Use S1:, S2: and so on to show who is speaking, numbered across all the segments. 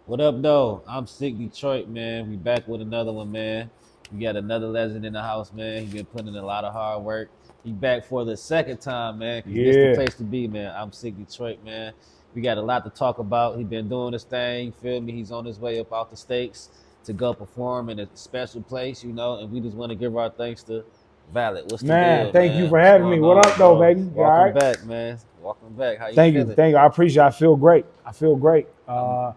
S1: What up, though? I'm Sick Detroit, man. We back with another one, man. We got another legend in the house, man. He been putting in a lot of hard work. He back for the second time, man, because this the
S2: Yeah,
S1: place to be, man. I'm Sick Detroit, man. We got a lot to talk about. He been doing this thing, you feel me? He's on his way up out the States to go perform in a special place, and we just want to give our thanks to Valid. What's the
S2: man.
S1: deal,
S2: Thank you
S1: man?
S2: for
S1: What's
S2: having me.
S1: going
S2: What
S1: on,
S2: up, though,
S1: bro?
S2: baby? You all
S1: Welcome
S2: right?
S1: back, man. Welcome back. How you
S2: Thank you.
S1: feeling?
S2: Thank you. I appreciate it. I feel great. I feel great.
S1: I'm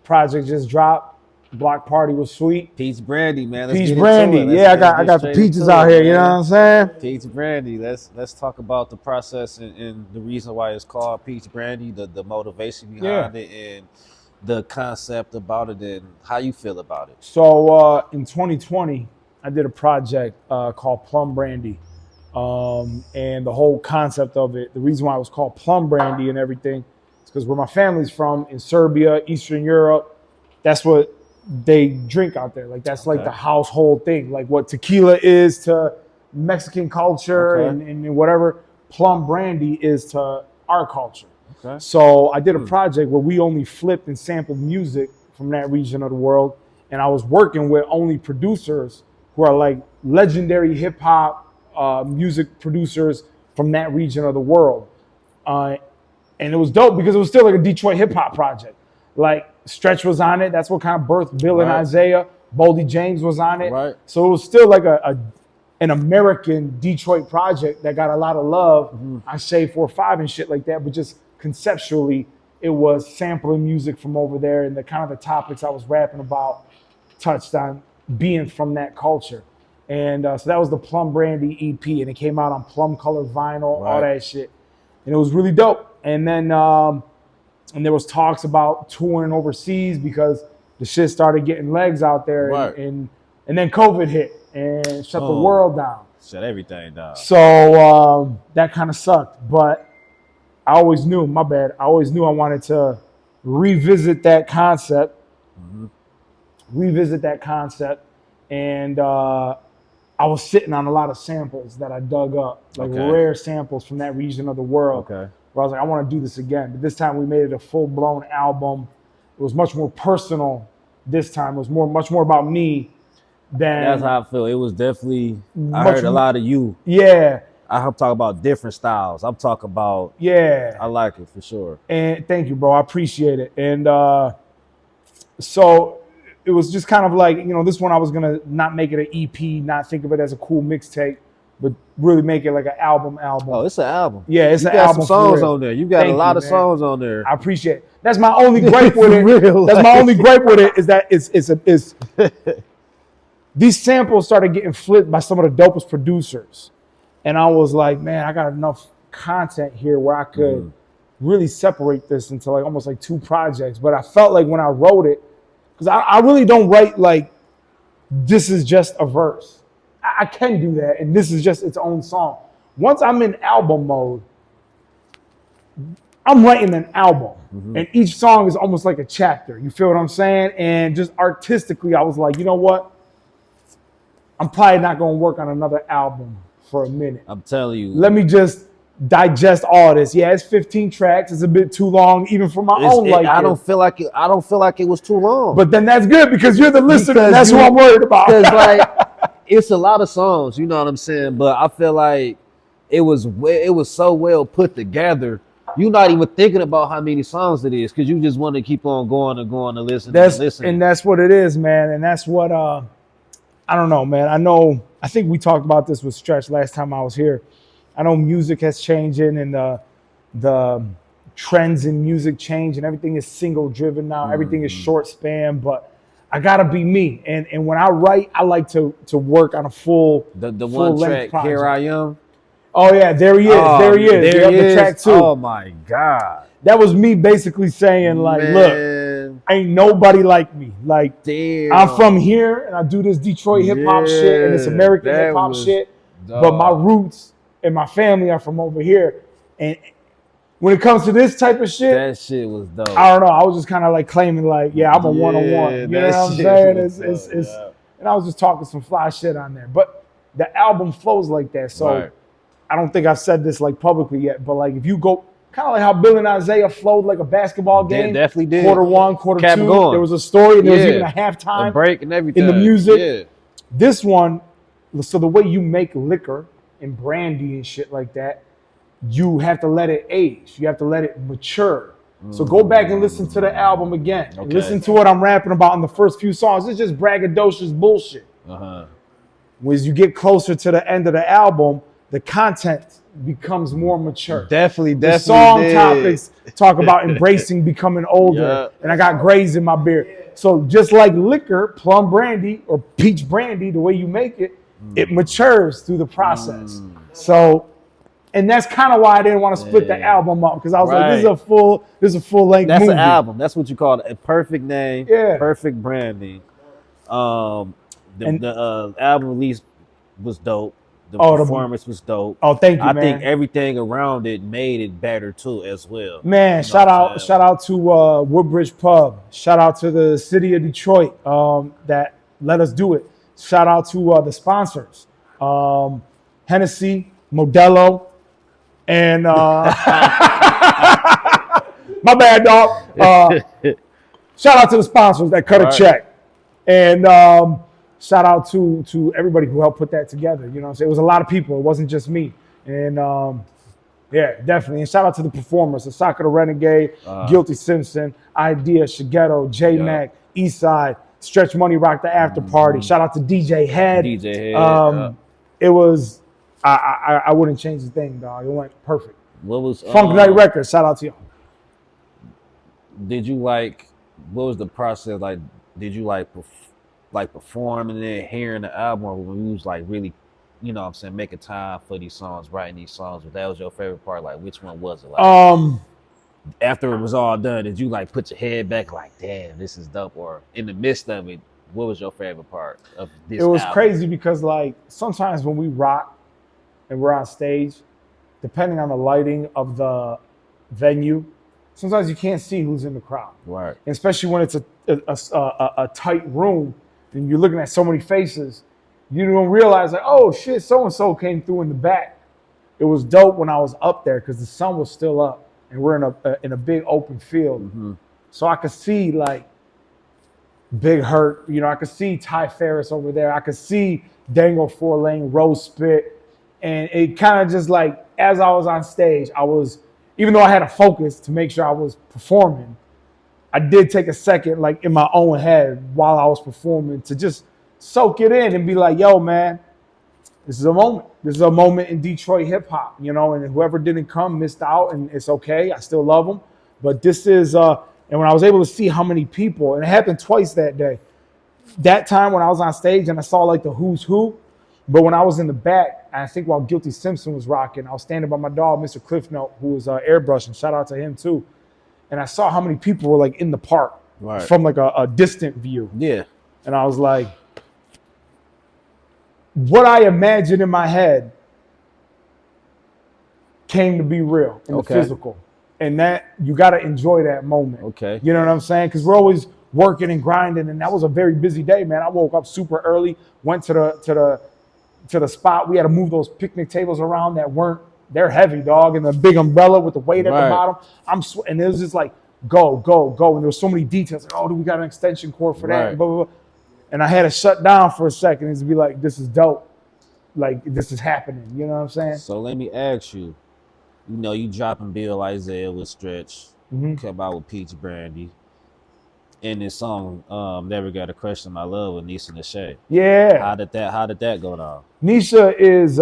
S2: Project just dropped. Block party was sweet.
S1: Peach Brandy, man. Let's
S2: Peach
S1: get into
S2: brandy.
S1: it. Let's
S2: Yeah, I
S1: let's
S2: got I
S1: get
S2: got the
S1: straight
S2: peaches
S1: into
S2: out
S1: it,
S2: here. You know what
S1: man.
S2: I'm saying?
S1: Peach Brandy. Let's talk about the process and the reason why it's called Peach Brandy, the motivation
S2: Yeah.
S1: behind it, and the concept about it, and how you feel about it.
S2: So in 2020, I did a project called Plum Brandy, and the whole concept of it. The reason why it was called Plum Brandy and everything is because where my family's from in Serbia, Eastern Europe, that's what they drink out there. Like that's like the
S1: Okay.
S2: household thing. Like what tequila is to Mexican culture
S1: Okay.
S2: and whatever plum brandy is to our culture.
S1: Okay.
S2: So I did a
S1: Hmm.
S2: project where we only flipped and sampled music from that region of the world, and I was working with only producers who are like legendary hip hop music producers from that region of the world. Uh, and it was dope because it was still like a Detroit hip hop project. Like Stretch was on it. That's what kind of birthed Bill and
S1: Right.
S2: Isaiah. Boldy James was on it.
S1: Right.
S2: So it was still like an American Detroit project that got a lot of love
S1: Hmm.
S2: on Shade 4-5 and shit like that. But just conceptually, it was sampling music from over there, and the kind of the topics I was rapping about touched on being from that culture. And so that was the Plum Brandy EP, and it came out on plum colored vinyl, all
S1: Right.
S2: that shit, and it was really dope. And then and there was talks about touring overseas because the shit started getting legs out there,
S1: Right.
S2: and then COVID hit and shut the
S1: Boom.
S2: world down.
S1: Shut everything down.
S2: So that kind of sucked, but I always knew, my bad. I always knew I wanted to revisit that concept,
S1: Hmm.
S2: revisit that concept, and I was sitting on a lot of samples that I dug up, like
S1: Okay.
S2: rare samples from that region of the world.
S1: Okay.
S2: Where I was like, I want to do this again. But this time we made it a full blown album. It was much more personal this time. It was much more about me than
S1: That's how I feel. It was definitely. I
S2: much.
S1: heard a lot of you.
S2: Yeah,
S1: I'm talking about different styles. I'm talking about.
S2: yeah.
S1: I like it for sure.
S2: And thank you, bro. I appreciate it. And so it was just kind of like, this one I was gonna not make it an EP, not think of it as a cool mixtape, but really make it like an album.
S1: Oh, it's an album.
S2: Yeah, it's
S1: You
S2: an
S1: got
S2: album
S1: some
S2: for
S1: songs
S2: real.
S1: on there. You got
S2: Thank
S1: a lot
S2: you,
S1: of
S2: man.
S1: songs on there.
S2: I appreciate it. That's my only gripe with it.
S1: For real,
S2: That's my
S1: like-
S2: only gripe with it is that it's these samples started getting flipped by some of the dopest producers. And I was like, man, I got enough content here where I could really separate this into like almost like two projects. But I felt like when I wrote it, because I really don't write like this is just a verse. I can do that, and this is just its own song. Once I'm in album mode, I'm writing an album, and each song is almost like a chapter. You feel what I'm saying? And just artistically, I was like, you know what? I'm probably not going to work on another album for a minute.
S1: I'm telling you.
S2: Let me just digest all this. Yeah, it's 15 tracks. It's a bit too long, even for my own liking.
S1: I don't feel like it. I don't feel like it was too long.
S2: But then that's good because you're the listener.
S1: Because
S2: And that's who I'm worried about.
S1: Because like it's a lot of songs, you know what I'm saying? But I feel like it was so well put together. You're not even thinking about how many songs it is because you just want to keep on going and going to listen and listen.
S2: And that's what it is, man. And that's what I don't know, man. I think we talked about this with Stretch last time I was here. I know music has changing and the trends in music change and everything is single driven now. Everything is short span, but I gotta be me. And when I write, I like to work on a full
S1: the
S2: full
S1: one
S2: length
S1: track, Here I
S2: project.
S1: Am.
S2: Oh yeah, there he is. There he is.
S1: There he
S2: The
S1: is.
S2: track two.
S1: Oh my God.
S2: That was me basically saying like, look,
S1: Man,
S2: ain't nobody like me. Like
S1: damn.
S2: I'm from here and I do this Detroit hip hop shit and this
S1: Yeah,
S2: American
S1: that
S2: hip hop
S1: was
S2: shit. But my roots and my family are from over here. And when it comes to this type of shit,
S1: That shit was dope.
S2: I don't know. I was just kind of like claiming like, yeah, I'm a one-on-one. You know
S1: that
S2: what I'm
S1: shit
S2: saying?
S1: was
S2: It's
S1: dope, yeah.
S2: and I was just talking some fly shit on there. But the album flows like that. So
S1: Right.
S2: I don't think I've said this like publicly yet, but like if you go Kind of like how Bill and Isaiah flowed like a basketball game.
S1: Definitely did.
S2: Quarter one, quarter
S1: Kept
S2: two.
S1: going.
S2: There was a story. And there was even a halftime.
S1: A break and everything.
S2: In the music.
S1: Yeah.
S2: This one, so the way you make liquor and brandy and shit like that, you have to let it age. You have to let it mature. So go back and listen to the album again. And listen to what I'm rapping about in the first few songs. It's just braggadocious bullshit. As you get closer to the end of the album, the content becomes more mature.
S1: Definitely.
S2: The song topics talk about embracing becoming older. And I got grays in my beard. So just like liquor, plum brandy or peach brandy, the way you make it, it matures through the process. So, and that's kind of why I didn't want to split the album up, because I was like, this is a full length movie.
S1: That's an album. That's what you call it. A perfect name.
S2: Yeah.
S1: Perfect branding. The album release was dope. The performance was dope.
S2: Oh, thank you,
S1: I
S2: man.
S1: think everything around it made it better too, as well.
S2: Man, shout out to Woodbridge Pub. Shout out to the city of Detroit that let us do it. Shout out to the sponsors, Hennessy, Modelo, and my bad, dog. Shout out to the sponsors that cut a check, and shout out to everybody who helped put that together. You know what I'm saying? It was a lot of people. It wasn't just me. And yeah, definitely. And shout out to the performers, Asaka the Renegade, Guilty Simpson, Idea, Shigeto, J-Mac, Eastside, Stretch Money Rock the After Party. Shout out to DJ Head. It was, I wouldn't change a thing, dog. It went perfect.
S1: What was
S2: Funk Night Records, shout out to y'all.
S1: What was the process like? Did you like performing it, hearing the album, or when you was like really, you know what I'm saying, making time for these songs, writing these songs? But that was your favorite part? Like, which one was it? Like, after it was all done, did you like put your head back like, damn, this is dope? Or in the midst of it, what was your favorite part of this? It
S2: was
S1: album?
S2: Crazy because like sometimes when we rock and we're on stage, depending on the lighting of the venue, sometimes you can't see who's in the crowd.
S1: Right.
S2: And especially when it's a tight room and you're looking at so many faces, you don't realize like, oh shit, so-and-so came through in the back. It was dope when I was up there because the sun was still up and we're in a big open field. So I could see like Big Hurt, you know, I could see Ty Ferris over there. I could see Dango 4 Lane, Rose Spit. And it kind of just like, as I was on stage, even though I had a focus to make sure I was performing, I did take a second, like in my own head while I was performing, to just soak it in and be like, yo, man, this is a moment. This is a moment in Detroit hip hop, you know, and whoever didn't come missed out, and it's okay. I still love them. But this is, and when I was able to see how many people, and it happened twice that day, that time when I was on stage and I saw like the who's who, but when I was in the back, I think while Guilty Simpson was rocking, I was standing by my dog, Mr. Cliff Note, who was airbrushing. Shout out to him too. And I saw how many people were like in the park from like a distant view. Yeah. And I was like, what I imagined in my head came to be real in the physical. And that, you got to enjoy that moment. Okay. You know what I'm saying? Because we're always working and grinding, and that was a very busy day, man. I woke up super early, went to the spot. We had to move those picnic tables around they're heavy, dog, and the big umbrella with the weight at the bottom. And it was just like, go. And there was so many details. Like, oh, do we got an extension cord for that? And blah, blah, blah. And I had to shut down for a second and just be like, this is dope. Like, this is happening. You know what I'm saying?
S1: So let me ask you, you know, you dropping Bill Isaiah with Stretch, come out with Peach Brandy. In this song, Never Got a Crush on My Love with Nisha Nashay.
S2: Yeah.
S1: How did that go down?
S2: Nisha is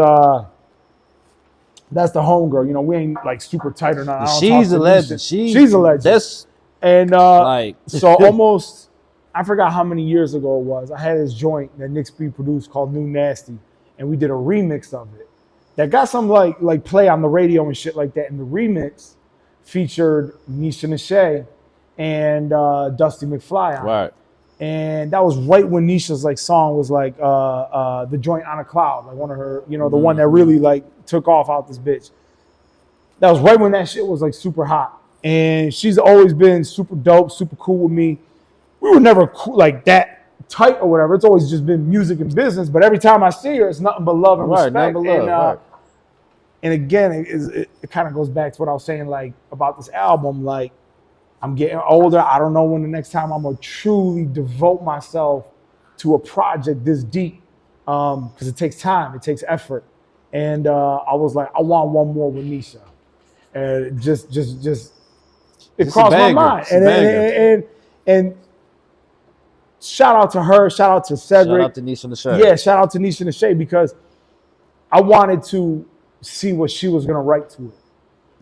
S2: that's the homegirl. You know, we ain't like super tight or not.
S1: She's a legend.
S2: She's a legend. So almost, I forgot how many years ago it was. I had this joint that Nick Speed produced called New Nasty, and we did a remix of it that got some like play on the radio and shit like that. And the remix featured Nisha Nashay and Dusty McFly on it. Right. And that was right when Nisha's like song was like the joint On a Cloud, like one of her, you know, the one that really like took off out this bitch. That was right when that shit was like super hot. And she's always been super dope, super cool with me. We were never cool, like that tight or whatever. It's always just been music and business. But every time I see her, it's nothing but love and respect. Nothing but love, And again, it kind of goes back to what I was saying, like about this album. Like, I'm getting older. I don't know when the next time I'm gonna truly devote myself to a project this deep, because it takes time, it takes effort. And I was like, I want one more with Nisha, and it just it crossed my mind. And shout out to her, shout out to Cedric,
S1: Shout out to Nisha and the Shay.
S2: yeah, shout out to Nisha and the Shay, because I wanted to see what she was gonna write to it.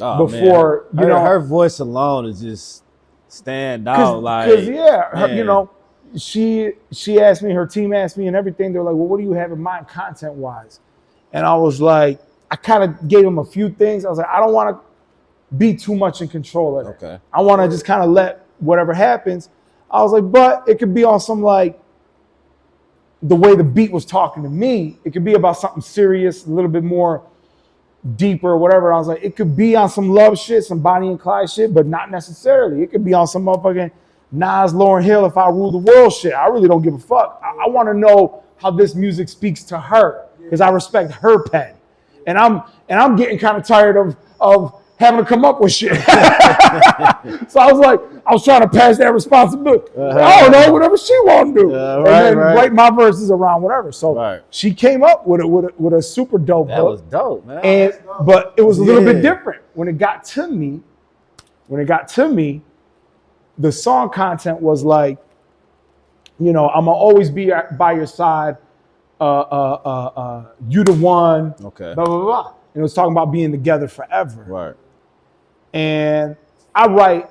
S1: Oh,
S2: Before,
S1: man.
S2: you know,
S1: her voice alone is just stand out.
S2: Because yeah, her,
S1: man.
S2: you know, she asked me, her team asked me, and everything. They're like, "Well, what do you have in mind, content wise?" And I was like, I kind of gave them a few things. I was like, I don't want to be too much in control of it.
S1: Okay.
S2: I want to just kind of let whatever happens. I was like, but it could be on some, like, the way the beat was talking to me. It could be about something serious, a little bit more deeper or whatever. I was like, it could be on some love shit, some Bonnie and Clyde shit, but not necessarily. It could be on some motherfucking Nas, Lauryn Hill, If I Rule the World shit. I really don't give a fuck. I want to know how this music speaks to her, because I respect her pen. And I'm getting kind of tired of having to come up with shit. So I was trying to pass that responsibility. I don't know, whatever she want to do. And then write my verses around whatever. So she came up with a super dope
S1: That
S2: hook.
S1: was dope, man.
S2: But it was a little bit different. When it got to me, the song content was like, you know, I'm gonna always be by your side. You the one.
S1: Okay.
S2: Blah blah blah. And it was talking about being together forever.
S1: Right.
S2: And I write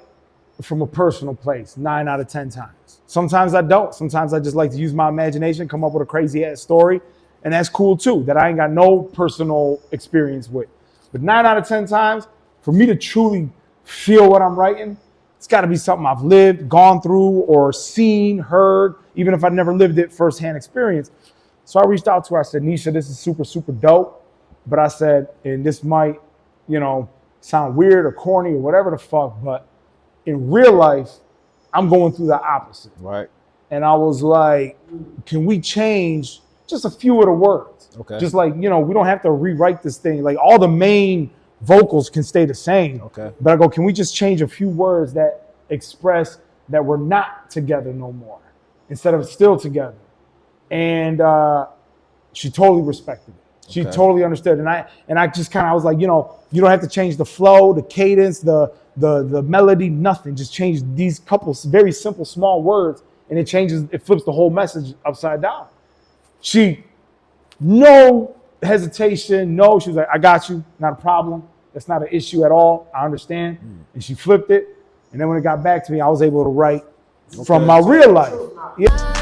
S2: from a personal place 9 out of 10 times. Sometimes I don't. Sometimes I just like to use my imagination, come up with a crazy ass story, and that's cool too. That I ain't got no personal experience with. But 9 out of 10 times, for me to truly feel what I'm writing, it's got to be something I've lived, gone through, or seen, heard, even if I never lived it, firsthand experience. So I reached out to her. I said, Nisha, this is super, super dope. But I said, and this might, you know, sound weird or corny or whatever the fuck, but in real life, I'm going through the opposite.
S1: Right.
S2: And I was like, can we change just a few of the words?
S1: Okay.
S2: Just like, you know, we don't have to rewrite this thing. Like, all the main vocals can stay the same.
S1: Okay.
S2: But I go, can we just change a few words that express that we're not together no more, instead of still together? And she totally respected it. She totally understood. And I just kind of, I was like, you know, you don't have to change the flow, the cadence, the melody, nothing. Just change these couple very simple, small words, and it flips the whole message upside down. She, no hesitation, no, she was like, I got you, not a problem. That's not an issue at all. I understand. And she flipped it. And then when it got back to me, I was able to write from my real life. Yeah.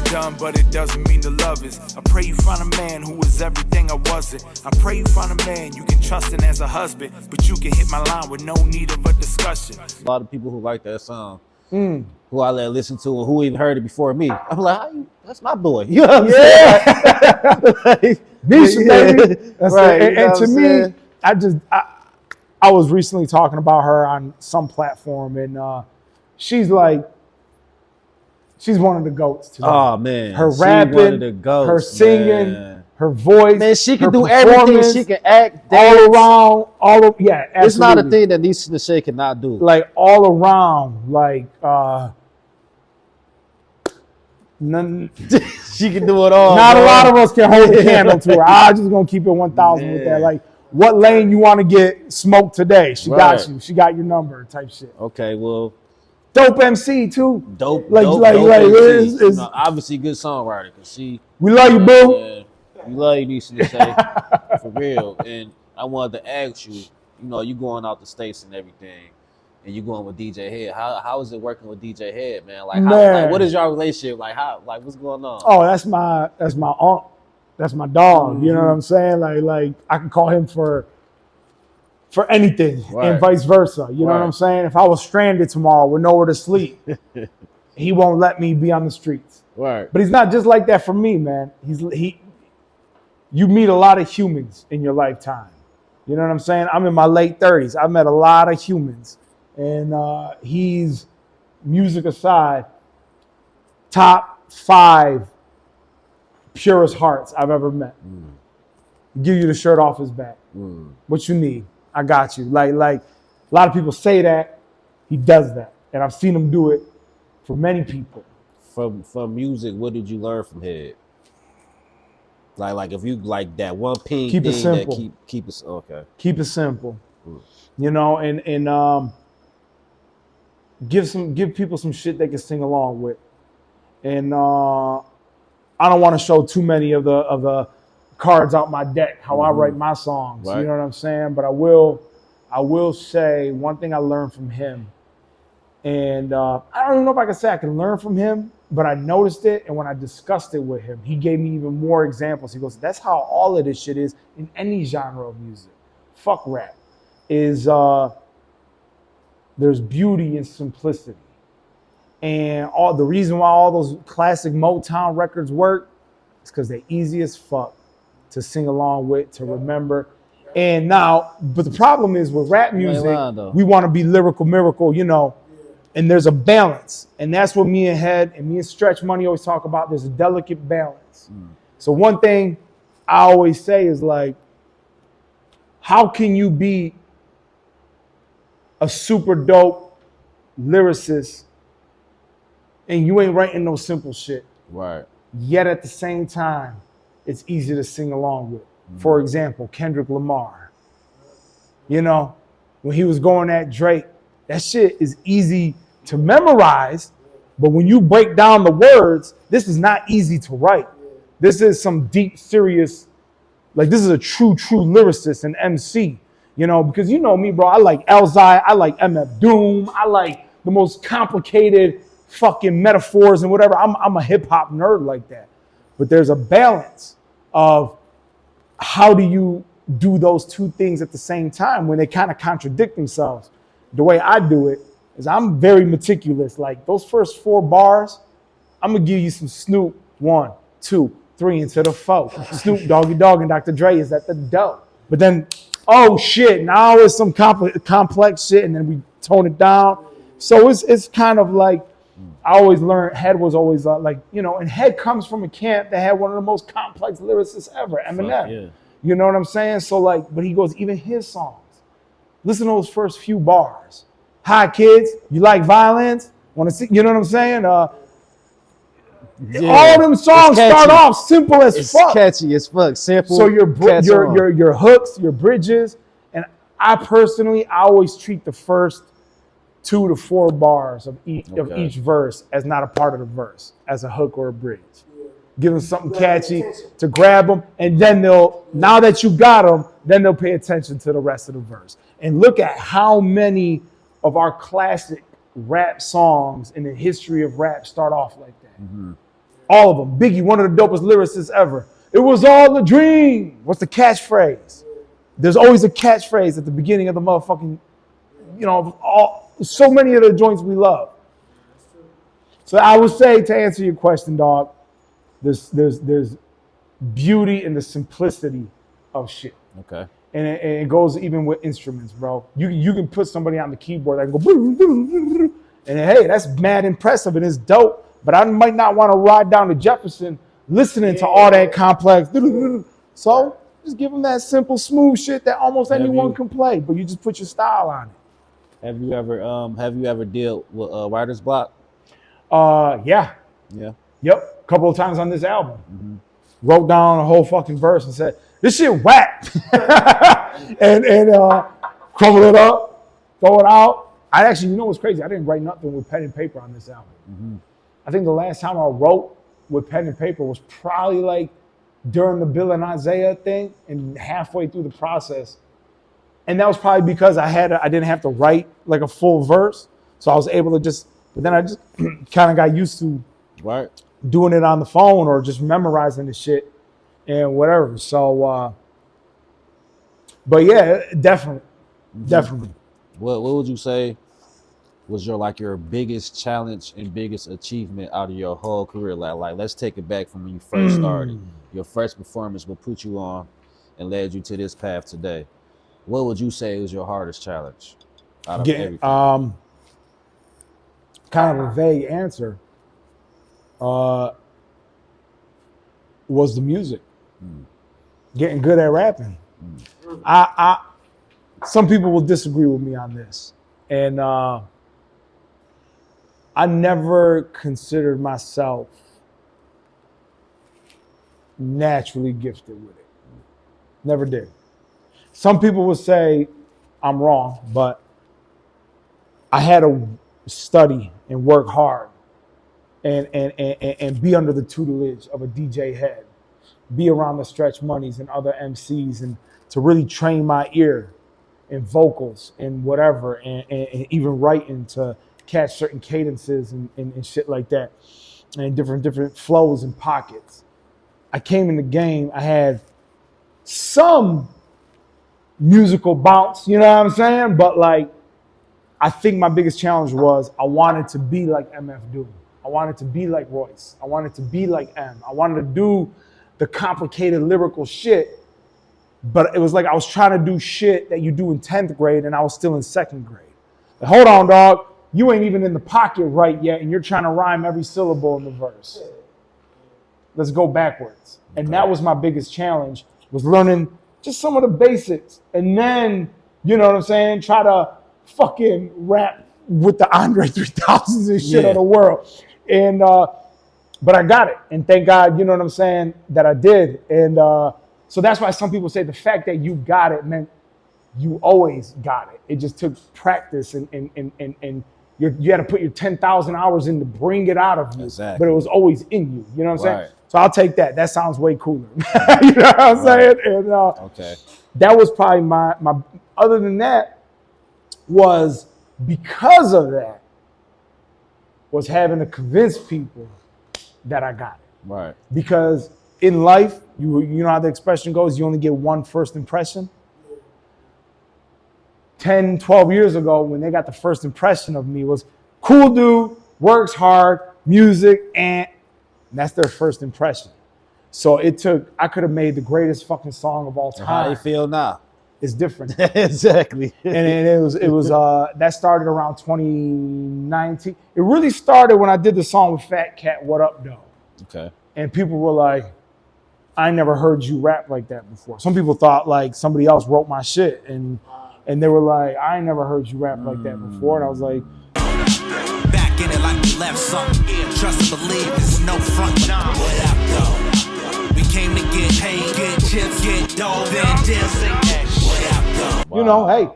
S3: Done, but it doesn't mean the love is. I pray you find a man who is everything I wasn't. I pray you find a man you can trust in as a husband, but you can hit my line with no need of a discussion.
S1: A lot of people who like that song, who I let listen to, and who even heard it before me, I'm like, how you? That's my boy. You know what I'm saying?
S2: Nisha, baby. That's
S1: right.
S2: And to me, I was recently talking about her on some platform, and she's like, she's one of the GOATs today.
S1: Oh man,
S2: her
S1: she
S2: rapping,
S1: one of the GOATs,
S2: her singing,
S1: man.
S2: Her voice,
S1: man, she can
S2: her
S1: do everything. She can act, dance.
S2: all around, yeah. Absolutely.
S1: It's not a thing that Nisha and the Shay cannot do.
S2: Like all around, like none.
S1: She can do it all.
S2: Not
S1: man.
S2: a lot of us can hold a candle to her. I'm just gonna keep it 1,000 with that. Like, what lane you want to get smoked today? She got you. She got your number, type shit.
S1: Okay, well.
S2: Dope MC too.
S1: Dope
S2: MC.
S1: You know, obviously good songwriter, cause she.
S2: We love you, boo.
S1: We love you, Nisha and Shay, for real. And I wanted to ask you, you know, you going out the States and everything, and you going with DJ Head. How is it working with DJ Head, man? Like, what is your relationship? Like, what's going on?
S2: Oh, that's my aunt. That's my dog. You know what I'm saying? Like I can call him for anything, and vice versa. You know what I'm saying? If I was stranded tomorrow with nowhere to sleep, he won't let me be on the streets.
S1: Right.
S2: But he's not just like that for me, man. You meet a lot of humans in your lifetime. You know what I'm saying? I'm in my late 30s. I've met a lot of humans, and he's, music aside, top 5 purest hearts I've ever met. Give you the shirt off his back. What you need, I got you. Like a lot of people say that, he does that, and I've seen him do it for many people.
S1: From music, what did you learn from Head? Like if you like that one ping
S2: Keep it
S1: thing
S2: simple.
S1: that keep it okay.
S2: Keep it simple. You know, and give people some shit they can sing along with. And I don't want to show too many of the cards out my deck, how I write my songs.
S1: Right.
S2: You know what I'm saying? But I will say one thing I learned from him. And I don't even know if I can say I can learn from him, but I noticed it. And when I discussed it with him, he gave me even more examples. He goes, that's how all of this shit is in any genre of music. Fuck rap. Is there's beauty in simplicity. And all the reason why all those classic Motown records work is because they're easy as fuck to sing along with, to remember. And now, but the problem is with rap music, we want to be lyrical miracle, you know, and there's a balance. And that's what me and Head and me and Stretch Money always talk about. There's a delicate balance. So one thing I always say is like, how can you be a super dope lyricist and you ain't writing no simple shit?
S1: Right.
S2: Yet at the same time, it's easy to sing along with. For example, Kendrick Lamar. You know, when he was going at Drake, that shit is easy to memorize, but when you break down the words, this is not easy to write. This is some deep, serious, like this is a true lyricist and MC. You know, because you know me, bro, I like Elzai, I like MF Doom, I like the most complicated fucking metaphors and whatever. I'm a hip hop nerd like that. But there's a balance of how do you do those two things at the same time when they kind of contradict themselves. The way I do it is I'm very meticulous. Like those first 4 bars, I'm gonna give you some Snoop, 1, 2, 3 into the 4. Snoop Doggy Dogg and Dr. Dre is at the dope. But then, oh shit, now it's some complex shit, and then we tone it down. So it's kind of like, I always learned, Head was always like, you know, and Head comes from a camp that had one of the most complex lyricists ever, Eminem.
S1: Yeah.
S2: You know what I'm saying? So like, but he goes, even his songs, listen to those first few bars. Hi kids, you like violence? Want to see, you know what I'm saying? All them songs start off simple as fuck.
S1: It's catchy as fuck, simple.
S2: So your hooks, your bridges, and I always treat the first 2 to 4 bars of each verse as not a part of the verse, as a hook or a bridge. Give them something catchy to grab them, and then now that you got them, then they'll pay attention to the rest of the verse. And look at how many of our classic rap songs in the history of rap start off like that. All of them. Biggie, one of the dopest lyricists ever. It was all a dream. What's the catchphrase? There's always a catchphrase at the beginning of the motherfucking, you know, so many of the joints we love. So I would say, to answer your question, dog, there's beauty in the simplicity of shit.
S1: Okay.
S2: And it goes even with instruments, bro. You can put somebody on the keyboard that can go, and hey, that's mad impressive and it's dope. But I might not want to ride down to Jefferson listening to all that complex. So just give them that simple, smooth shit that almost anyone can play, but you just put your style on it.
S1: Have you ever dealt with writer's block?
S2: Yeah.
S1: Yeah.
S2: Yep. A couple of times on this album. Wrote down a whole fucking verse and said, this shit whack. and crumble it up, throw it out. I actually, you know what's crazy? I didn't write nothing with pen and paper on this album. I think the last time I wrote with pen and paper was probably like during the Bill and Isaiah thing and halfway through the process. And that was probably because I didn't have to write like a full verse. So I was able to but then I just kind of got used to doing it on the phone or just memorizing the shit and whatever. So, but yeah, definitely.
S1: What would you say was your biggest challenge and biggest achievement out of your whole career? Like let's take it back from when you first started. Your first performance will put you on and led you to this path today. What would you say was your hardest challenge out of everything?
S2: Kind of a vague answer. was the music. Getting good at rapping. I some people will disagree with me on this. And I never considered myself naturally gifted with it. Never did. Some people would say I'm wrong, but I had to study and work hard and be under the tutelage of a DJ head, be around the Stretch Moneys and other MCs, and to really train my ear in vocals and whatever, and even writing to catch certain cadences and shit like that, and different flows and pockets. I came in the game, I had some musical bounce, you know what I'm saying? But like, I think my biggest challenge was I wanted to be like MF Doom. I wanted to be like Royce. I wanted to be like M. I wanted to do the complicated lyrical shit, but it was like I was trying to do shit that you do in 10th grade and I was still in 2nd grade. Like, hold on, dog. You ain't even in the pocket right yet and you're trying to rhyme every syllable in the verse. Let's go backwards. And that was my biggest challenge, was learning just some of the basics. And then, you know what I'm saying, try to fucking rap with the Andre 3000s and shit of the world. And but I got it. And thank God, you know what I'm saying, that I did. And so that's why some people say the fact that you got it meant you always got it. It just took practice and you had to put your 10,000 hours in to bring it out of you. Exactly. But it was always in you. You know what I'm saying? So I'll take that. That sounds way cooler. You know what I'm saying? And that was probably my other than that was because of that was having to convince people that I got it. Right. Because in life, you know how the expression goes, you only get one first impression. 10, 12 years ago, when they got the first impression of me was cool dude, works hard, music, and that's their first impression. So I could have made the greatest fucking song of all time.
S1: How do you feel now?
S2: It's different.
S1: Exactly.
S2: And it was that started around 2019. It really started when I did the song with Fat Cat, What Up, Though? Okay. And people were like, I never heard you rap like that before. Some people thought like somebody else wrote my shit, and they were like, I ain't never heard you rap like that before. And I was like,
S3: back in it like we left something. Trust and believe there's no front. What up, though? We came to get paid, get chips, get dough, then dip.
S2: You know, hey,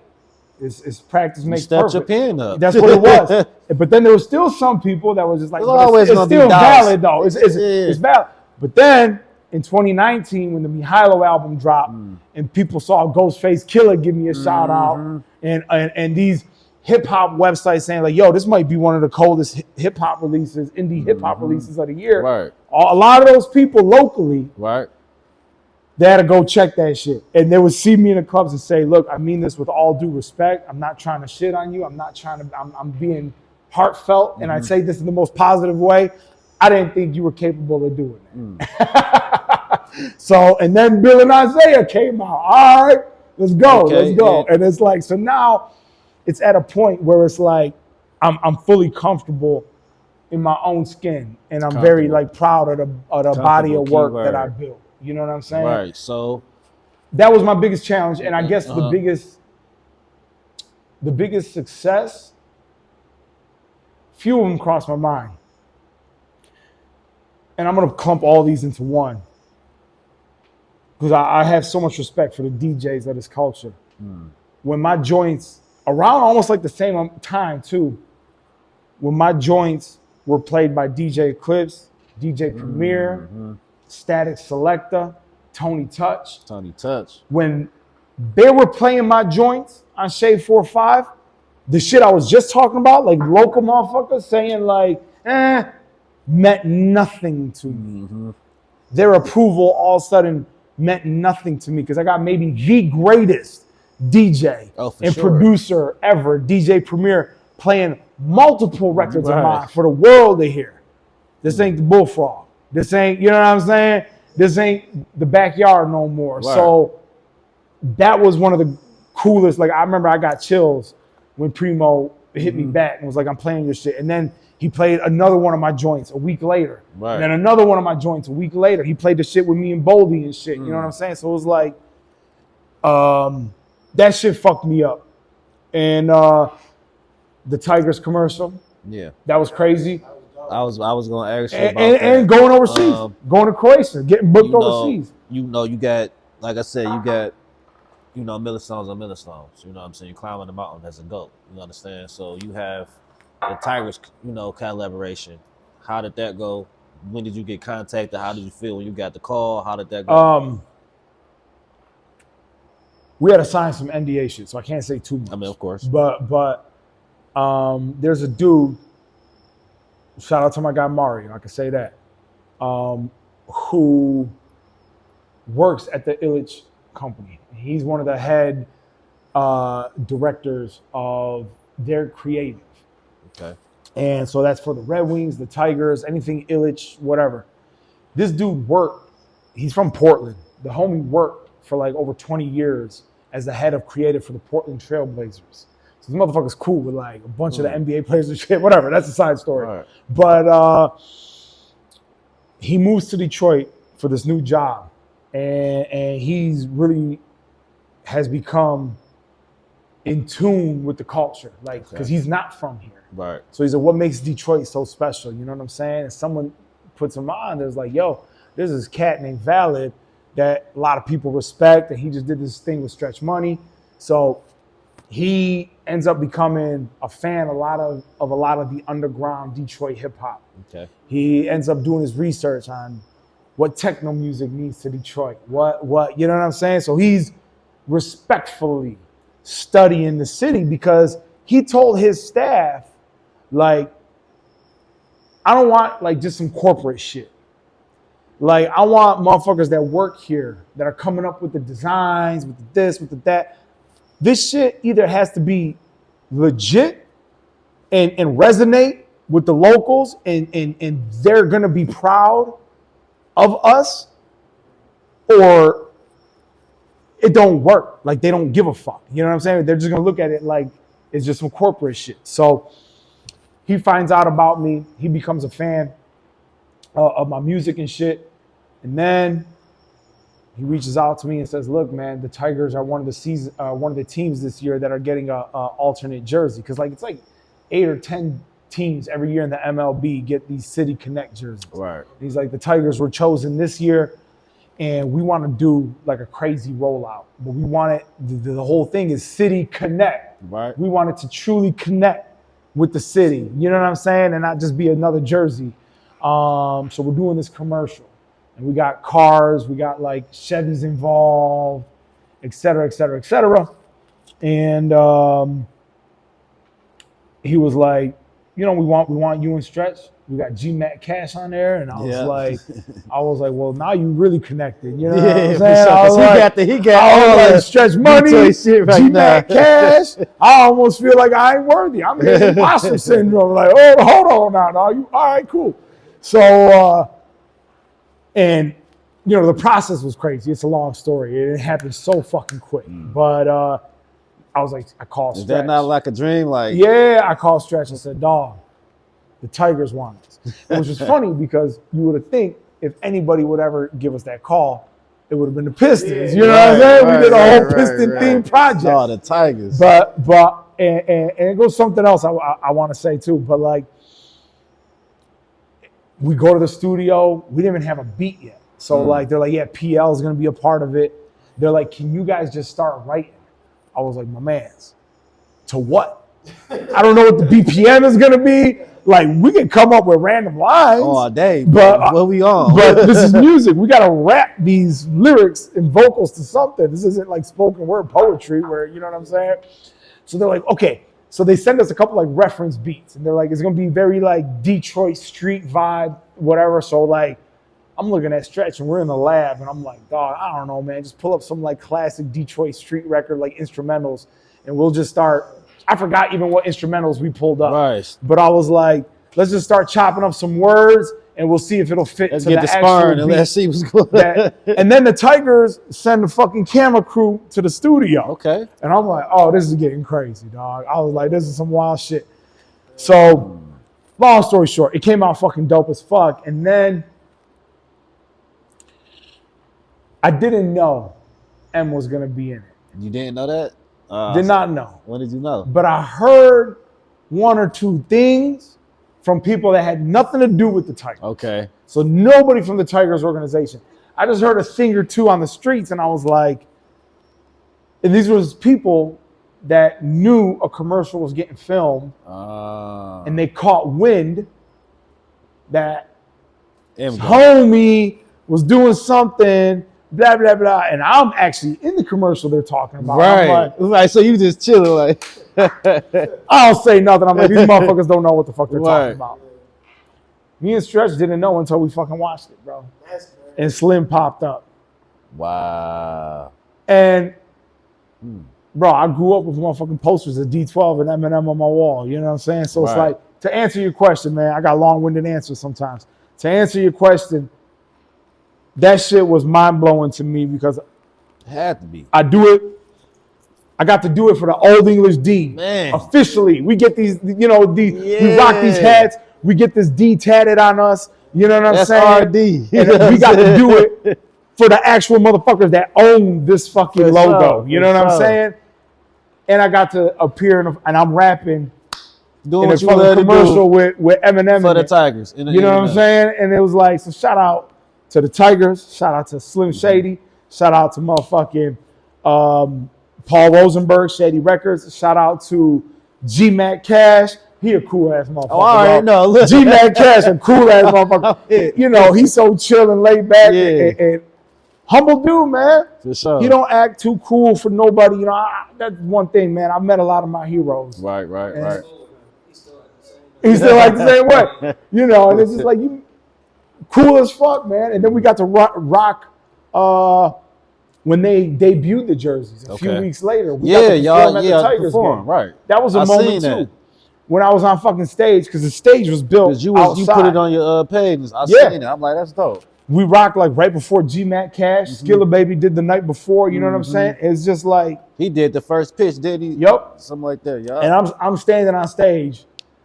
S2: it's practice makes perfect.
S1: Your pen up.
S2: That's what it was. But then there was still some people that was just like, it's still valid though. It's valid. But then in 2019, when the Mihalo album dropped and people saw Ghostface Killer give me a shout out and these hip hop websites saying like, yo, this might be one of the coldest hip hop releases, indie hip hop releases of the year. Right. A lot of those people locally, right, they had to go check that shit. And they would see me in the clubs and say, look, I mean this with all due respect. I'm not trying to shit on you. I'm being heartfelt. And I say this in the most positive way. I didn't think you were capable of doing that. So, and then Bill and Isaiah came out. All right, let's go. Yeah. And it's like, so now it's at a point where it's like, I'm fully comfortable in my own skin. And I'm very like proud of the body of work that I built. You know what I'm saying?
S1: Right. So
S2: that was my biggest challenge. And I guess the biggest success, few of them crossed my mind. And I'm going to clump all these into one. Because I have so much respect for the DJs of this culture. When my joints, around almost like the same time too, when my joints were played by DJ Eclipse, DJ Premier, Static Selector, Tony Touch. When they were playing my joints on Shade 4-5, the shit I was just talking about, like local motherfuckers saying like, meant nothing to me. Their approval all of a sudden meant nothing to me because I got maybe the greatest DJ and producer ever, DJ Premier, playing multiple records of mine for the world to hear. This ain't the Bullfrog. This ain't, you know what I'm saying? This ain't the Backyard no more. Right. So that was one of the coolest. Like I remember I got chills when Primo hit me back and was like, I'm playing your shit. And then He played another one of my joints a week later.
S1: Right.
S2: And then another one of my joints a week later. He played the shit with me and Boldy and shit. You know what I'm saying? So it was like, that shit fucked me up. And the Tigers commercial,
S1: Yeah.
S2: that was crazy.
S1: I was gonna ask you about
S2: And
S1: that.
S2: going overseas, going to Croatia, getting booked overseas.
S1: You got, like I said, you got, Miller Stones and Miller Stones. You know what I'm saying? You're climbing the mountain as a goat. You understand? So you have the Tigers, collaboration. How did that go? When did you get contacted? How did you feel when you got the call? How did that go?
S2: We had to sign some NDA shit, so I can't say too much.
S1: I mean, of course.
S2: But there's a dude, shout out to my guy Mario, I can say that, who works at the Illich company. He's one of the head directors of their creative.
S1: Okay.
S2: And so that's for the Red Wings, the Tigers, anything Illich, whatever. This dude worked, he's from Portland. The homie worked for like over 20 years as the head of creative for the Portland Trail Blazers. So this motherfucker's cool with like a bunch of the NBA players and shit, whatever. That's a side story.
S1: Right.
S2: But he moves to Detroit for this new job. And he's really has become in tune with the culture, like, because he's not from here.
S1: Right.
S2: So he's like, what makes Detroit so special? You know what I'm saying? And someone puts him on, there's like, yo, there's this cat named Valid that a lot of people respect, and he just did this thing with Stretch Money. So he ends up becoming a fan of a lot of the underground Detroit hip hop.
S1: Okay.
S2: He ends up doing his research on what techno music means to Detroit. What you know what I'm saying? So he's respectfully studying the city because he told his staff, like, I don't want like just some corporate shit. Like, I want motherfuckers that work here that are coming up with the designs, with the this, with the that. This shit either has to be legit and resonate with the locals and they're gonna be proud of us, or it don't work. Like, they don't give a fuck. You know what I'm saying? They're just gonna look at it like it's just some corporate shit. So he finds out about me. He becomes a fan of my music and shit. And then he reaches out to me and says, look, man, the Tigers are one of the teams this year that are getting a alternate jersey. Because like it's like 8 or 10 teams every year in the MLB get these City Connect jerseys.
S1: Right.
S2: And he's like, the Tigers were chosen this year, and we want to do like a crazy rollout. But we want it, the whole thing is City Connect.
S1: Right.
S2: We want it to truly connect with the city. You know what I'm saying? And not just be another jersey. So we're doing this commercial. And we got cars, we got like Chevys involved, et cetera, et cetera, et cetera. And he was like, you know, we want you and Stretch. We got G-Mac Cash on there. And I was like, well, now you really connected. You know what I'm saying?
S1: Sure,
S2: I was like,
S1: he got all
S2: like
S1: the
S2: Stretch Money,
S1: shit right
S2: G-Mac
S1: now.
S2: Cash. I almost feel like I ain't worthy. I'm getting imposter syndrome. Like, oh, hold on now. Dog. You all right, cool. So, and, you know, the process was crazy. It's a long story. It happened so fucking quick. But I was like, I called Stretch.
S1: Is that not like a dream? Like,
S2: Yeah, I called Stretch and said, dog, the Tigers want us. Which is funny because you would have think if anybody would ever give us that call, it would have been the Pistons. You know what I'm saying? We did a whole Piston-themed project.
S1: Oh, the Tigers.
S2: But and it goes something else I want to say too. But like, we go to the studio. We didn't even have a beat yet. So like, they're like, yeah, PL is going to be a part of it. They're like, can you guys just start writing? I was like, my mans, to what? I don't know what the BPM is going to be. Like, we can come up with random lines
S1: all day,
S2: but
S1: what we on?
S2: But this is music. We got to rap these lyrics and vocals to something. This isn't like spoken word poetry where, you know what I'm saying? So they're like, okay. So they send us a couple like reference beats, and they're like, it's going to be very like Detroit street vibe, whatever. So like, I'm looking at Stretch and we're in the lab and I'm like, dog, I don't know, man. Just pull up some like classic Detroit street record, like instrumentals, and we'll just start. I forgot even what instrumentals we pulled up.
S1: Right.
S2: But I was like, let's just start chopping up some words and we'll see if it'll fit
S1: Let's
S2: to
S1: get
S2: the
S1: the sparring
S2: actual
S1: and
S2: beat.
S1: let's see what's going
S2: That, and then the Tigers send the fucking camera crew to the studio.
S1: Okay.
S2: And I'm like, oh, this is getting crazy, dog. I was like, this is some wild shit. So Long story short, it came out fucking dope as fuck. And then I didn't know M was gonna be in it.
S1: You didn't know that?
S2: Did not know.
S1: When did you know?
S2: But I heard one or two things from people that had nothing to do with the Tigers.
S1: Okay.
S2: So nobody from the Tigers organization. I just heard a thing or two on the streets, and I was like, and these was people that knew a commercial was getting filmed, and they caught wind that homie was doing something, blah, blah, blah. And I'm actually in the commercial they're talking about.
S1: Right. Like, so you just chilling like.
S2: I don't say nothing. I'm like, these motherfuckers don't know what the fuck they're talking about. Me and Stretch didn't know until we fucking watched it, bro. And Slim popped up.
S1: Wow.
S2: And, bro, I grew up with motherfucking posters of D12 and Eminem on my wall. You know what I'm saying? So it's like, to answer your question, man, I got long-winded answers sometimes. To answer your question, that shit was mind-blowing to me because
S1: it had to be.
S2: I got to do it for the Old English D.
S1: Man.
S2: Officially. We get these, we rock these hats. We get this D tatted on us. You know what I'm saying?
S1: RD.
S2: And we got to do it for the actual motherfuckers that own this fucking logo. You know what I'm saying? And I got to appear and I'm rapping
S1: doing
S2: in
S1: what
S2: a
S1: you
S2: fucking commercial with Eminem
S1: for the Tigers.
S2: You know what I'm saying? And it was like, so shout out to the Tigers. Shout out to Slim Shady. Shout out to motherfucking Paul Rosenberg, Shady Records. Shout out to G-Mac Cash. He a cool ass motherfucker.
S1: Oh, all right, no, look.
S2: G-Mac Cash, a cool ass motherfucker. You know, he's so chill and laid back and humble dude, man.
S1: For sure.
S2: He don't act too cool for nobody. You know, that's one thing, man. I've met a lot of my heroes.
S1: Right.
S2: He's still like the same way. You know, and it's just like, you cool as fuck, man. And then we got to rock when they debuted the jerseys a few weeks later. We got to perform at the Tigers game.
S1: Right.
S2: That was a moment too. When I was on fucking stage, because the stage was built outside.
S1: You put it on your page. I seen it. I'm like, that's dope.
S2: We rocked like right before G-Mac Cash. Skilla Baby did the night before. You know what I'm saying? It's just like,
S1: he did the first pitch, did he?
S2: Yup.
S1: Something like that. Yeah.
S2: And I'm standing on stage,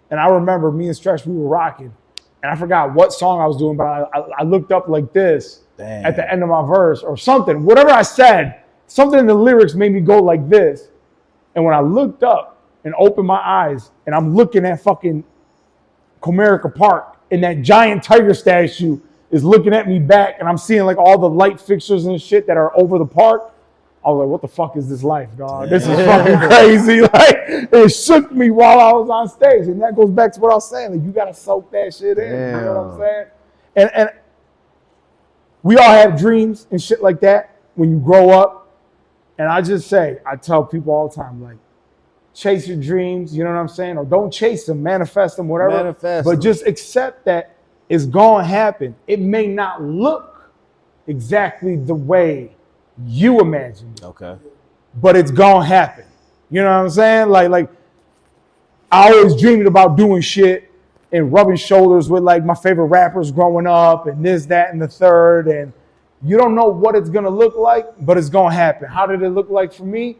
S2: and I remember me and Stretch, we were rocking, and I forgot what song I was doing, but I looked up like this at the end of my verse or something. Whatever I said, something in the lyrics made me go like this. And when I looked up and opened my eyes, and I'm looking at fucking Comerica Park, and that giant tiger statue is looking at me back, and I'm seeing like all the light fixtures and shit that are over the park. I was like, what the fuck is this life, dog? This is fucking crazy. Like, it shook me while I was on stage. And that goes back to what I was saying. Like, you got to soak that shit in. You know what I'm saying? And we all have dreams and shit like that when you grow up. And I tell people all the time, like, chase your dreams, you know what I'm saying? Or don't chase them, manifest them, whatever. But just accept that it's going to happen. It may not look exactly the way you imagined.
S1: Okay.
S2: But it's going to happen. You know what I'm saying? Like I always dreamed about doing shit and rubbing shoulders with like my favorite rappers growing up and this, that, and the third. And you don't know what it's going to look like, but it's going to happen. How did it look like for me?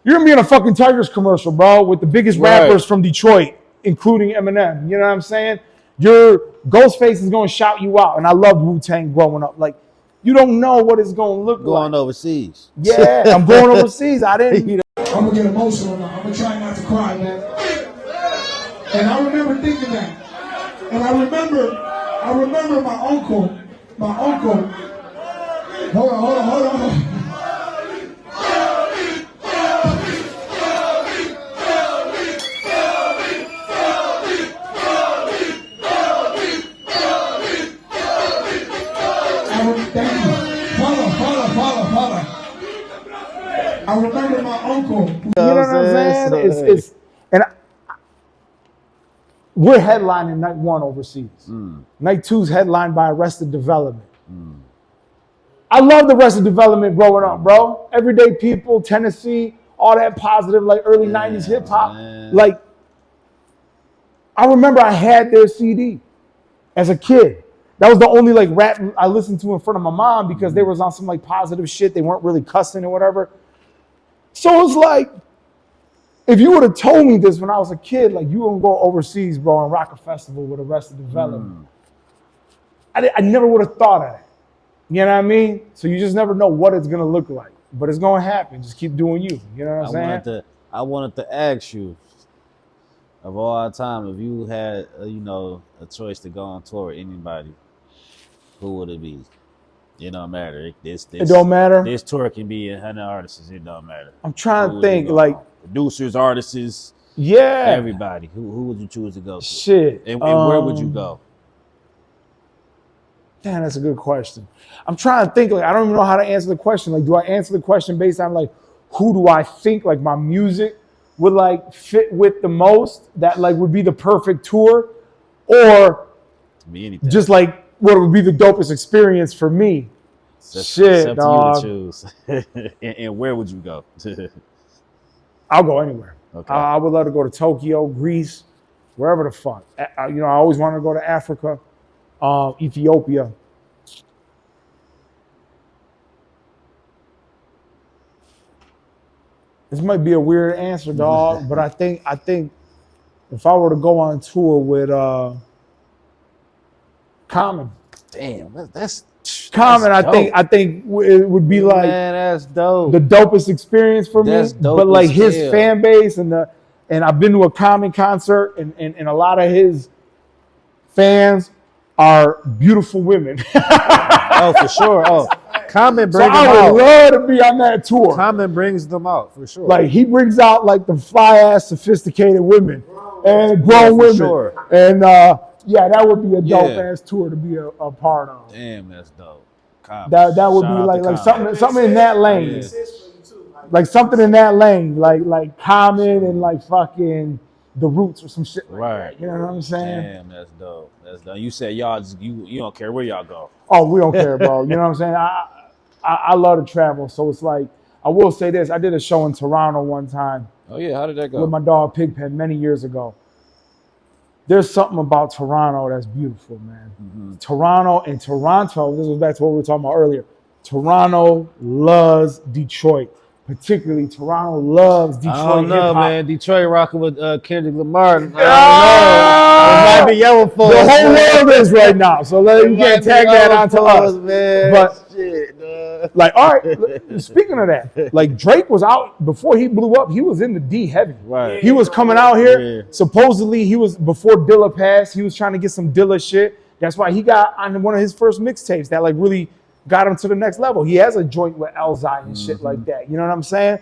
S2: You're going to be in a fucking Tigers commercial, bro, with the biggest rappers from Detroit, including Eminem. You know what I'm saying? Your Ghostface is going to shout you out. And I loved Wu-Tang growing up. Like, you don't know what it's going to look like.
S1: Going overseas.
S2: Yeah, I'm going overseas. I didn't.
S4: I'm going to get emotional now. I'm going to try not to cry, man. And I remember thinking that. And I remember my uncle. Hold on. I remember my uncle.
S2: You know what I'm saying? We're headlining night one overseas. Night two's headlined by Arrested Development. I love the Arrested Development growing up, bro. Everyday People, Tennessee, all that positive, like early 90s hip hop. Like, I remember I had their CD as a kid. That was the only like rap I listened to in front of my mom because they was on some like positive shit. They weren't really cussing or whatever. So it's like, if you would have told me this when I was a kid, like you gonna go overseas, bro, and rock a festival with Arrested Development, I never would have thought of that. You know what I mean? So you just never know what it's gonna look like, but it's gonna happen. Just keep doing you. You know what I'm saying?
S5: I wanted to ask you, of all time, if you had a choice to go on tour with anybody, who would it be? It don't matter.
S2: It don't matter.
S5: This tour can be 100 artists. It don't matter.
S2: I'm trying to think, like
S5: producers, artists, everybody. Who would you choose to go to?
S2: Shit.
S5: And where would you go?
S2: Damn, that's a good question. I'm trying to think. Like, I don't even know how to answer the question. Like, do I answer the question based on like who do I think like my music would like fit with the most? That like would be the perfect tour, or
S5: be anything.
S2: Just like what would be the dopest experience for me? Shit, dog.
S5: To you to choose. and where would you go?
S2: I'll go anywhere.
S5: Okay.
S2: I would love to go to Tokyo, Greece, wherever the fuck. I always wanted to go to Africa, Ethiopia. This might be a weird answer, dog, but I think if I were to go on tour with Common.
S5: Damn, that's
S2: Common. I think it would be like,
S5: man, that's dope.
S2: The dopest experience for
S5: That's
S2: me.
S5: dope
S2: But like
S5: as
S2: his
S5: hell.
S2: fan base and I've been to a Common concert and a lot of his fans are beautiful women.
S5: Oh, for sure. Oh, Kwame
S2: So
S5: brings them
S2: I
S5: out.
S2: would love to be on that tour.
S5: Kwame brings them out for sure.
S2: Like he brings out like the fly ass sophisticated women and grown
S5: for
S2: women.
S5: sure.
S2: And yeah, that would be a dope ass tour to be a part of.
S5: Damn, that's dope. Kwame.
S2: That would
S5: Shout
S2: be
S5: out
S2: like
S5: to
S2: like
S5: Kwame.
S2: something in that lane.
S5: Yeah.
S2: Like something in that lane, like Common and like fucking The Roots or some shit like
S5: Right.
S2: that. You know what I'm saying?
S5: Damn, that's dope. That's dope. You said y'all just you don't care where y'all go.
S2: Oh, we don't care, bro. You know what I'm saying? I love to travel, so it's like I will say this. I did a show in Toronto one time
S5: Oh yeah, how did that go?
S2: with my dog Pigpen many years ago. There's something about Toronto that's beautiful, man.
S5: Mm-hmm.
S2: Toronto, this was back to what we were talking about earlier. Toronto loves Detroit. Particularly, Toronto loves Detroit
S1: I don't know,
S2: hip-hop.
S1: man. Detroit rocking with Kendrick Lamar. I don't
S2: Ah!
S1: know. It might be yellow for
S2: The
S1: us,
S2: whole
S1: man.
S2: world is right now, so you
S1: It
S2: can't
S1: might be
S2: tag that
S1: yellow
S2: onto
S1: for
S2: us.
S1: man.
S2: But
S1: Shit, dog.
S2: like, all right. Speaking of that, like Drake was out before he blew up. He was in the D heavy.
S5: Right.
S2: He was coming out here.
S5: Yeah.
S2: Supposedly, he was before Dilla passed. He was trying to get some Dilla shit. That's why he got on one of his first mixtapes that like really got him to the next level. He has a joint with Elzai and shit like that. You know what I'm saying?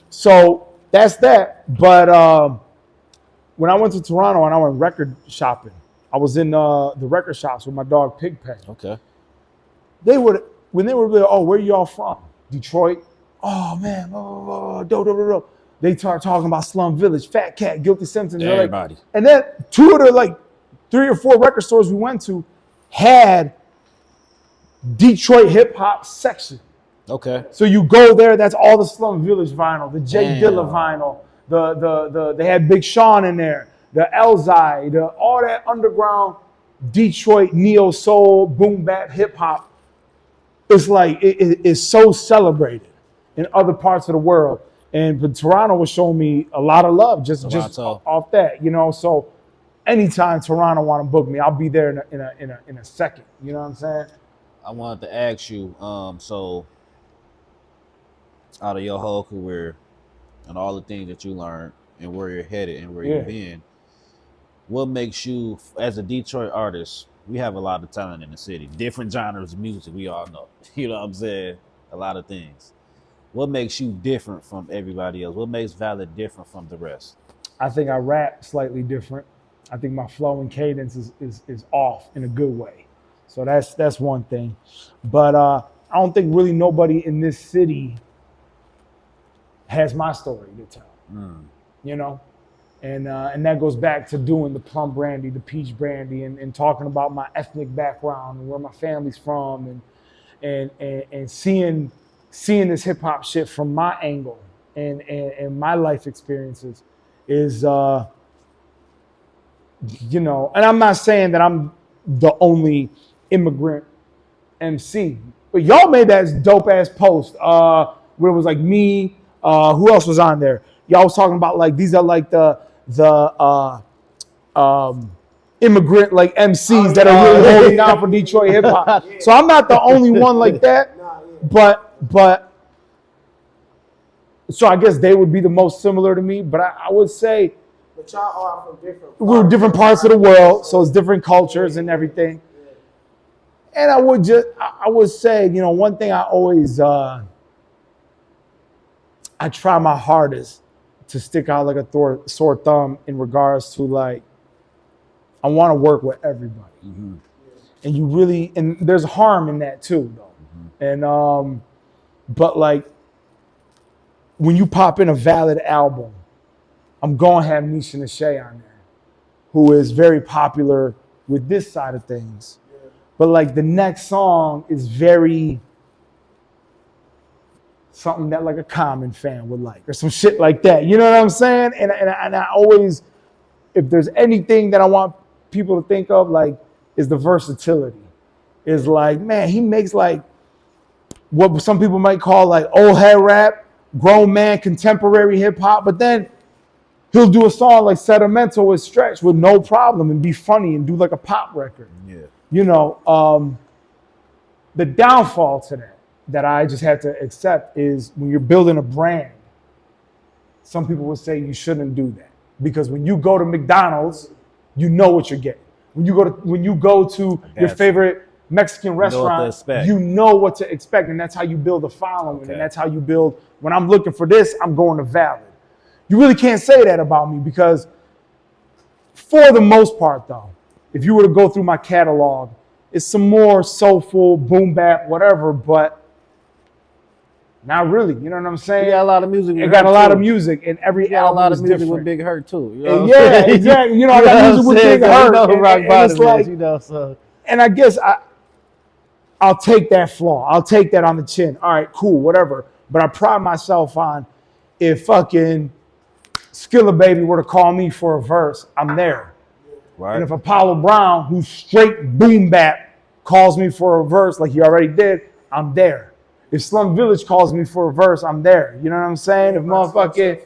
S2: So that's that. But when I went to Toronto and I went record shopping, I was in the record shops with my dog Pigpen.
S5: Okay.
S2: When they would be, oh, where y'all from? Detroit. Oh man, do. They start talking about Slum Village, Fat Cat, Guilty Simpsons. They're like-
S5: Everybody.
S2: and then two of the like 3 or 4 record stores we went to had Detroit hip hop section.
S5: Okay.
S2: So you go there, that's all the Slum Village vinyl, the Jay
S5: Damn.
S2: Dilla vinyl, the they had Big Sean in there, the Elzai, all that underground Detroit neo soul boom bap hip hop. It's like it's so celebrated in other parts of the world, but Toronto was showing me a lot of love just
S5: Toronto.
S2: off that, you know. So anytime Toronto want to book me, I'll be there in a second. You know what I'm saying?
S5: I wanted to ask you, so out of your whole career and all the things that you learned and where you're headed and where
S2: Yeah.
S5: you've been, what makes you, as a Detroit artist, we have a lot of talent in the city, different genres of music, we all know. You know what I'm saying? A lot of things. What makes you different from everybody else? What makes Valid different from the rest?
S2: I think I rap slightly different. I think my flow and cadence is off in a good way. So that's one thing. But I don't think really nobody in this city has my story to tell. You know? And that goes back to doing the plum brandy, the peach brandy, and talking about my ethnic background and where my family's from, and seeing this hip hop shit from my angle and my life experiences is you know. And I'm not saying that I'm the only immigrant MC, but y'all made that dope ass post where it was like me. Who else was on there? y'all was talking about like these are like the immigrant like MCs that are really holding down for Detroit hip hop. So I'm not the only one like that, but so I guess they would be the most similar to me. But I would say,
S6: But y'all are from different.
S2: we're different parts of the world, so it's different cultures and everything. And I would say, you know, one thing I always I try my hardest to stick out like a sore thumb in regards to like I want to work with everybody.
S5: Mm-hmm.
S2: And you really, and there's harm in that too, though.
S5: Mm-hmm.
S2: And but like when you pop in a valid album, I'm going to have Nisha Nashe on there, who is very popular with this side of things. But like the next song is very something that like a Common fan would like, or some shit like that. You know what I'm saying? And I always, if there's anything that I want people to think of, like, is the versatility. Is like, man, he makes like what some people might call like old head rap, grown man, contemporary hip hop, but then he'll do a song like Sentimental with Stretch with no problem and be funny and do like a pop record.
S5: Yeah.
S2: You know, the downfall to that I just had to accept is when you're building a brand, some people would say you shouldn't do that. Because when you go to McDonald's, you know what you're getting. When you go to your favorite Mexican restaurant, you know what to expect, and that's how you build a following, and that's how you build. When I'm looking for this, I'm going to Valid. You really can't say that about me because, for the most part, though, if you were to go through my catalog, it's some more soulful, boom bap, whatever, but not really. You know what I'm saying?
S1: You got a lot of music.
S2: It got a lot of music, and every album
S1: a lot of
S2: is
S1: music
S2: different.
S1: with Big Hurt too. You know
S2: Yeah, exactly. You know, I got music with Big Hurt.
S1: You know, rock
S2: and
S1: bottom
S2: it's like,
S1: is, you know, so.
S2: And I guess I'll take that flaw. I'll take that on the chin. All right, cool, whatever. But I pride myself on if fucking Skilla Baby were to call me for a verse, I'm there.
S5: Right.
S2: And if Apollo Brown, who's straight boom bap, calls me for a verse like he already did, I'm there. If Slum Village calls me for a verse, I'm there. You know what I'm saying? If motherfucking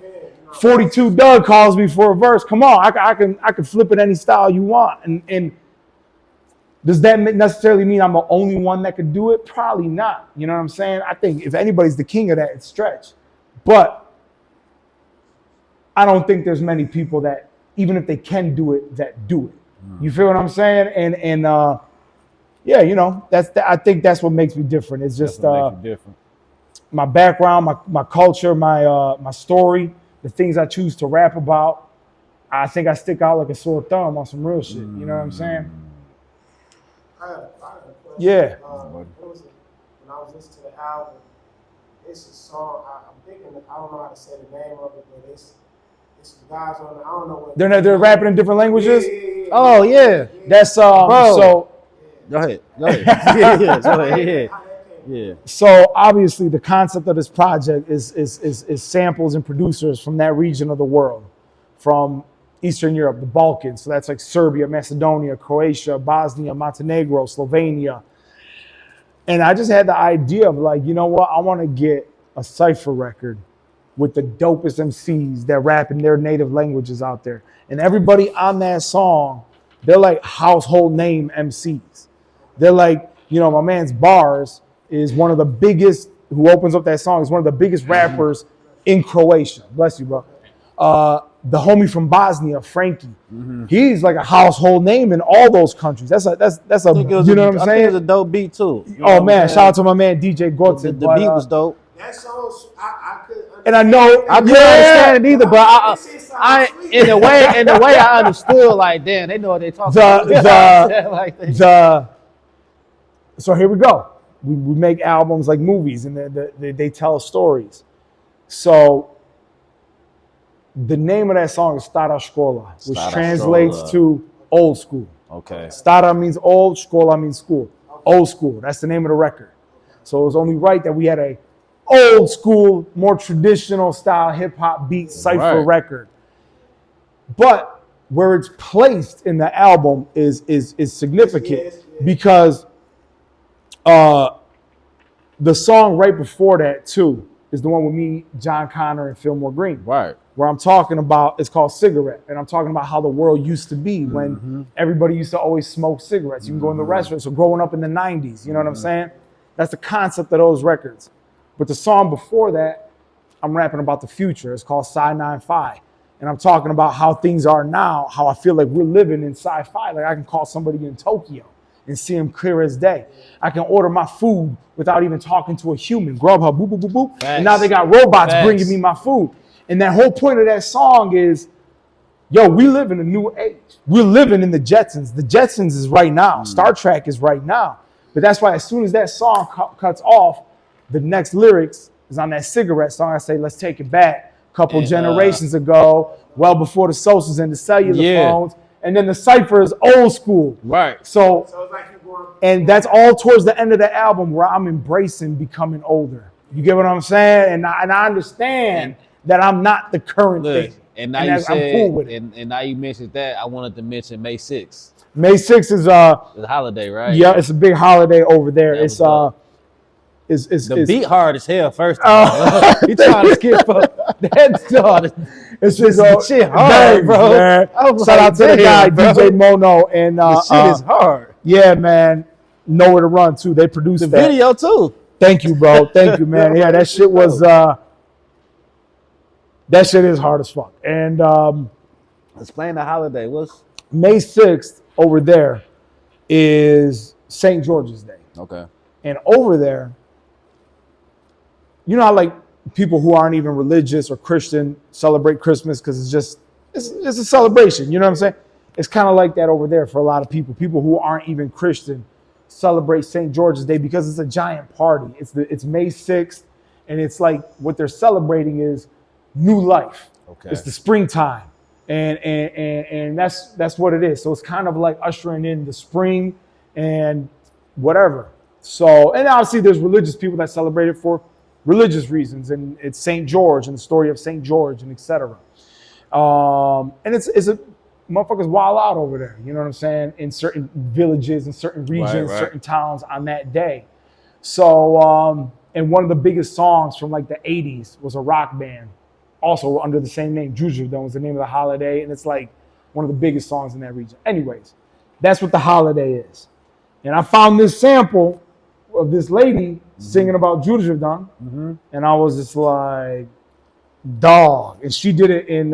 S2: 42 Doug calls me for a verse, come on, I can flip it any style you want. And does that necessarily mean I'm the only one that could do it? Probably not. You know what I'm saying? I think if anybody's the king of that, it's Stretch. But I don't think there's many people that, even if they can do it, that do it. You feel what I'm saying? And yeah, you know, I think that's what makes me different. It's just my background, my culture, my story, the things I choose to rap about. I think I stick out like a sore thumb on some real shit. You know what I'm saying?
S6: I had a question.
S2: Yeah.
S6: When I was listening to the album, it's a song. I'm thinking, I don't know how to say the name of it, but it's some guys on it. I don't know what.
S2: They're rapping in different languages?
S6: Yeah.
S1: Oh yeah.
S2: That's so.
S1: Go ahead. Yeah.
S2: So obviously the concept of this project is samples and producers from that region of the world, from Eastern Europe, the Balkans. So that's like Serbia, Macedonia, Croatia, Bosnia, Montenegro, Slovenia. And I just had the idea of like, you know what? I want to get a cypher record with the dopest MCs that rap in their native languages out there. And everybody on that song, they're like household name MCs. They're like, you know, my man's Bars is one of the biggest, who opens up that song, is one of the biggest rappers in Croatia. Bless you, bro. The homie from Bosnia, Frankie, he's like a household name in all those countries. That's a you know what I'm saying?
S1: I think it was a dope beat too.
S2: Oh man, shout out to my man DJ Gorton.
S1: The beat was dope.
S6: That song, I could understand.
S2: And I know
S1: I couldn't understand it either, but I in the way I understood, like, damn, they know what they talking about.
S2: So here we go. We make albums like movies, and they tell stories. So the name of that song is Stara Škola, which translates to old school.
S5: Okay.
S2: Stara means old, Škola means school. Old school. That's the name of the record. So it was only right that we had a old school, more traditional style hip hop beat cipher record. But where it's placed in the album is significant because the song right before that too is the one with me, John Connor, and Fillmore Green.
S5: Right.
S2: Where I'm talking about, it's called Cigarette. And I'm talking about how the world used to be when everybody used to always smoke cigarettes. You can go in the restaurants. So growing up in the 90s, you know what I'm saying? That's the concept of those records. But the song before that, I'm rapping about the future. It's called Sci 95. And I'm talking about how things are now, how I feel like we're living in sci-fi. Like I can call somebody in Tokyo and see them clear as day. I can order my food without even talking to a human. Grubhub, boop, boop, boop, boop.
S5: Facts.
S2: And now they got robots
S5: Facts.
S2: bringing me my food. And that whole point of that song is, yo, we live in a new age. We're living in the Jetsons. The Jetsons is right now. Star Trek is right now. But that's why as soon as that song cuts off, the next lyrics is on that Cigarette song. I say, let's take it back. Couple generations ago, well before the socials and the cellular phones. And then the cipher is old school.
S5: Right.
S2: So
S6: it's like you're going.
S2: and that's all towards the end of the album where I'm embracing becoming older. You get what I'm saying? And I understand that I'm not the current
S5: Look,
S2: thing.
S5: and now
S2: And
S5: you
S2: that's- I'm
S5: said,
S2: cool with it.
S5: and now you mentioned that, I wanted to mention May 6th.
S2: May 6th is
S5: The holiday, right?
S2: yeah, it's a big holiday over there.
S5: That
S2: It's
S5: was dope.
S2: it's
S5: The beat hard as hell, first of
S2: Oh.
S5: all. You trying to skip up. That's hard.
S2: It's just
S5: This shit hard,
S2: thanks,
S5: bro.
S2: man.
S5: I was
S2: Shout
S5: like,
S2: out to the guy,
S5: damn, bro.
S2: DJ Mono, and
S5: The shit is hard.
S2: yeah, man. Nowhere to Run too. They produced
S5: The
S2: that.
S5: video too.
S2: Thank you, bro. Thank you, man. Yeah, that shit was that shit is hard as fuck. And
S5: Explain the holiday. What's
S2: May 6th over there is St. George's Day.
S5: okay?
S2: And over there, you know how like people who aren't even religious or Christian celebrate Christmas because it's a celebration. You know what I'm saying? It's kind of like that over there for a lot of people. People who aren't even Christian celebrate St. George's Day because it's a giant party. It's May 6th, and it's like what they're celebrating is new life.
S5: Okay.
S2: It's the springtime. And that's what it is. So it's kind of like ushering in the spring and whatever. So, and obviously there's religious people that celebrate it for religious reasons, and it's St. George and the story of St. George and etc. And it's a motherfuckers wild out over there. You know what I'm saying? In certain villages, in certain regions,
S5: right.
S2: certain towns on that day. So, and one of the biggest songs from like the 80s was a rock band, also under the same name. Jujubdon was the name of the holiday, and it's like one of the biggest songs in that region. Anyways, that's what the holiday is. And I found this sample of this lady singing about Jujubdon, and I was just like, dog. And she did it in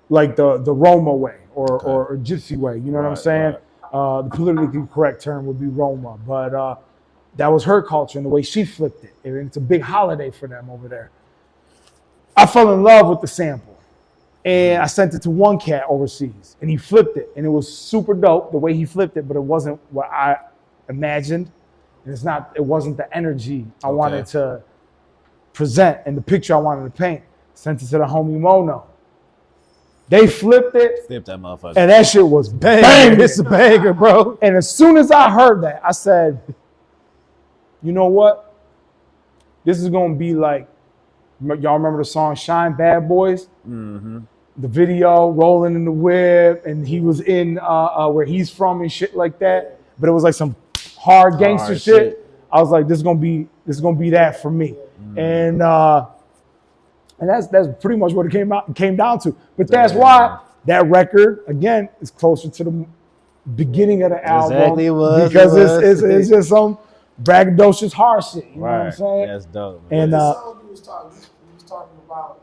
S2: like the Roma way or Gypsy way. You know what I'm saying? The politically correct term would be Roma, but that was her culture and the way she flipped it. And it's a big holiday for them over there. I fell in love with the sample, and I sent it to one cat overseas, and he flipped it, and it was super dope the way he flipped it, but it wasn't what I imagined, and it wasn't the energy I wanted to present and the picture I wanted to paint. Sent it to the homie Mono. They flipped it,
S5: Flip that motherfucker.
S2: and that shit was bang.
S5: It's a banger, bro.
S2: And as soon as I heard that, I said, you know what? This is going to be like, y'all remember the song Shine Bad Boys? Mm-hmm. The video, rolling in the whip, and he was in where he's from and shit like that. But it was like some hard gangster shit. I was like, this is gonna be that for me. And that's pretty much what it came down to. But that's why that record, again, is closer to the beginning of the album.
S5: Exactly,
S2: because it's just some braggadocious hard shit. You know what I'm saying?
S5: That's dope. Man.
S2: And
S6: The song you was talking about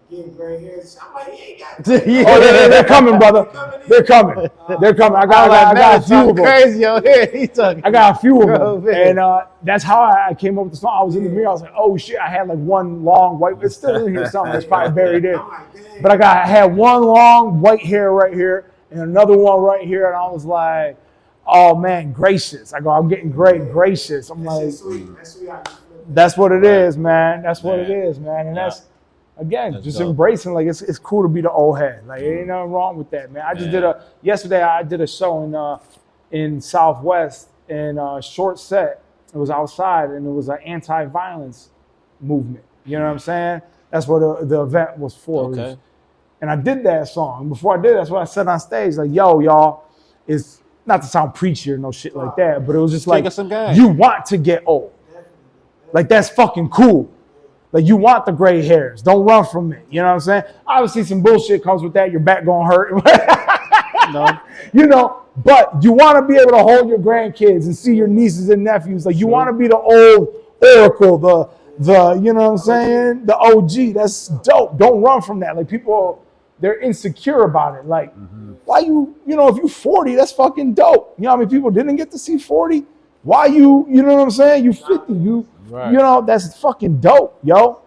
S6: getting gray hairs. I'm like, he ain't got
S2: they're coming, brother. They're coming. They're coming. I got a few of them.
S5: Crazy on here. He's talking.
S2: I got a few of
S5: Bro,
S2: them,
S5: man.
S2: and that's how I came up with the song. I was in the mirror. I was like, "Oh shit!" I had like one long white. It's still in here somewhere. It's probably buried in.
S6: I'm like, dang.
S2: But I had one long white hair right here, and another one right here, and I was like, "Oh man, gracious!" I go, "I'm getting gracious." I'm like,
S6: That's sweet. That's sweet how you flip it.
S2: "That's what it is, man. That's what it
S5: Man.
S2: is, man." And that's again
S5: That's
S2: just
S5: dope.
S2: embracing. Like it's cool to be the old head. Like ain't nothing wrong with that, man. I just did yesterday. I did a show in Southwest in Short Set. It was outside, and it was an anti-violence movement. You know what I'm saying? That's what the event was for. It was-
S5: Okay.
S2: and I did that song. Before I did, that's what I said on stage. Like, yo, y'all, it's not to sound preachy or no shit like that, but it was just
S5: Take
S2: like,
S5: us some game.
S2: you want to get old. Like, that's fucking cool. Like, you want the gray hairs. Don't run from it. You know what I'm saying? Obviously, some bullshit comes with that. Your back gonna hurt.
S5: No.
S2: You know, but you want to be able to hold your grandkids and see your nieces and nephews. Like, you want to be the old oracle, the you know what I'm saying? The OG. That's dope. Don't run from that. Like, people, they're insecure about it. Like, why you know, if you 40, that's fucking dope. You know how many people didn't get to see 40? Why you know what I'm saying? You 50,
S5: Right.
S2: you know, that's fucking dope, yo.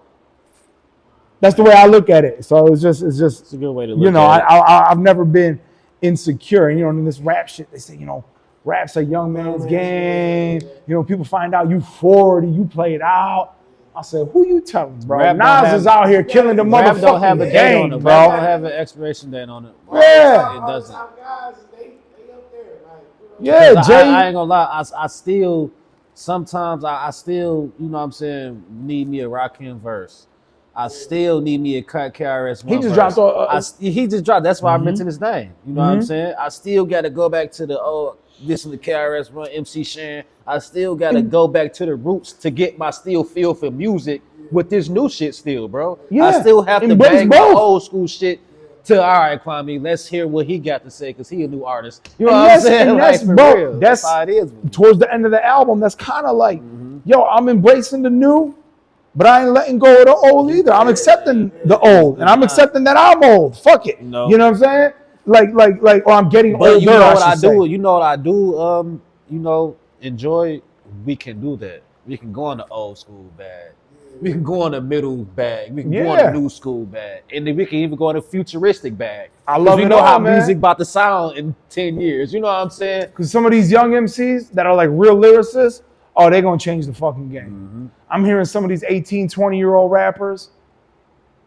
S2: That's the way I look at it. So it's just
S5: It's a good way to look
S2: you know,
S5: at it.
S2: I've never been insecure. And, you know, in this rap shit, they say, you know, rap's a young man's game. You know, people find out you 40, you played out. I said, who you telling, bro?
S5: Rap don't
S2: Nas
S5: have-
S2: is out here killing the
S5: Rap don't have a
S2: motherfucking
S5: date on
S2: game,
S5: it.
S2: bro.
S5: Rap don't have an expiration date on it.
S2: Yeah.
S5: It doesn't.
S6: Guys, they up there. Like, you know,
S2: Yeah,
S5: 'Cause
S2: Jay.
S5: I ain't gonna lie. I still sometimes I still, you know what I'm saying, need me a Rakim verse. I still need me a KRS One.
S2: He just
S5: verse.
S2: dropped
S5: He just dropped. That's why I mentioned his name. You know what I'm saying? I still got to go back to the listen to KRS One, MC Shan. I still got to go back to the roots to get my still feel for music with this new shit still, bro.
S2: Yeah,
S5: I still have to
S2: embrace
S5: bang the
S2: both.
S5: old school shit. To all right, Kwame, let's hear what he got to say because he a new artist. You know
S2: And
S5: what I'm
S2: that's-
S5: saying?
S2: and
S5: Like,
S2: that's,
S5: for
S2: bro,
S5: real.
S2: that's-
S5: how it is.
S2: Towards the end of the album, that's kind of like, yo, I'm embracing the new, but I ain't letting go of the old either. I'm accepting the old, and I'm accepting that I'm old. Fuck it.
S5: No.
S2: You know what I'm saying? Like, or I'm getting
S5: But
S2: older.
S5: you know what I
S2: should say.
S5: do? You know what I do? You know, enjoy. We can do that. We can go on the old school bag. We can go on the middle bag. We can go on
S2: Yeah.
S5: the new school bag, and then we can even go on the futuristic bag.
S2: I love
S5: we
S2: it
S5: know
S2: all,
S5: how
S2: man.
S5: music about to sound in 10 years. You know what I'm saying?
S2: Because some of these young MCs that are like real lyricists, oh, they're going to change the fucking game. I'm hearing some of these 18, 20-year-old rappers.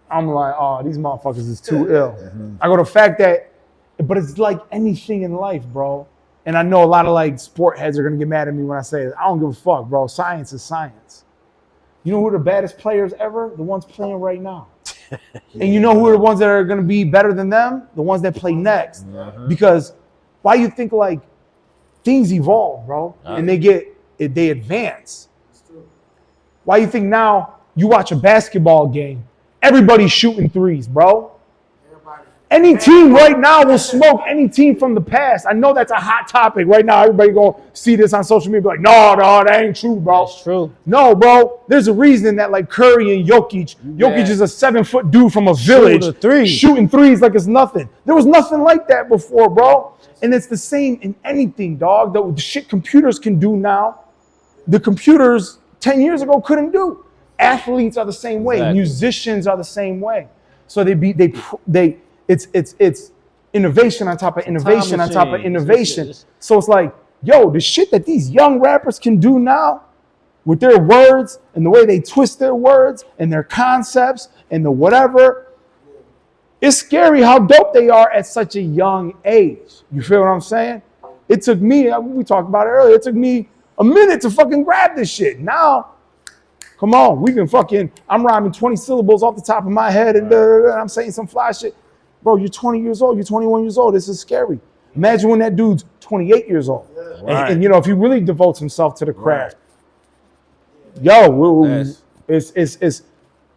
S2: I'm like, oh, these motherfuckers is too ill. I go to the fact that, but it's like anything in life, bro. And I know a lot of like sport heads are going to get mad at me when I say it. I don't give a fuck, bro. Science is science. You know who are the baddest players ever? The ones playing right now. And you know who are the ones that are going to be better than them? The ones that play next. Because why you think like things evolve, bro, and they advance. Why you think now you watch a basketball game, everybody's shooting threes, bro? Any team right now will smoke any team from the past. I know that's a hot topic right now. Everybody gonna see this on social media, be like, no, that ain't true, bro.
S5: That's true.
S2: No, bro. There's a reason that like Curry and Jokic is a 7-foot dude from a village
S5: a three.
S2: shooting threes like it's nothing. There was nothing like that before, bro. And it's the same in anything, dog. The shit computers can do now, the computers 10 years ago couldn't do. Athletes are the same way.
S5: Exactly.
S2: Musicians are the same way. So it's innovation on top of innovation on top of
S5: machine.
S2: innovation.
S5: It's-
S2: So it's like, yo, the shit that these young rappers can do now with their words and the way they twist their words and their concepts and the whatever, it's scary how dope they are at such a young age. You feel what I'm saying? It took me, we talked about it earlier, it took me a minute to fucking grab this shit. Now, come on, we can fucking, I'm rhyming 20 syllables off the top of my head and I'm saying some fly shit. Bro, you're 20 years old, you're 21 years old. This is scary. Imagine when that dude's 28 years old.
S5: Right.
S2: And you know, if he really devotes himself to the craft. Yo, it's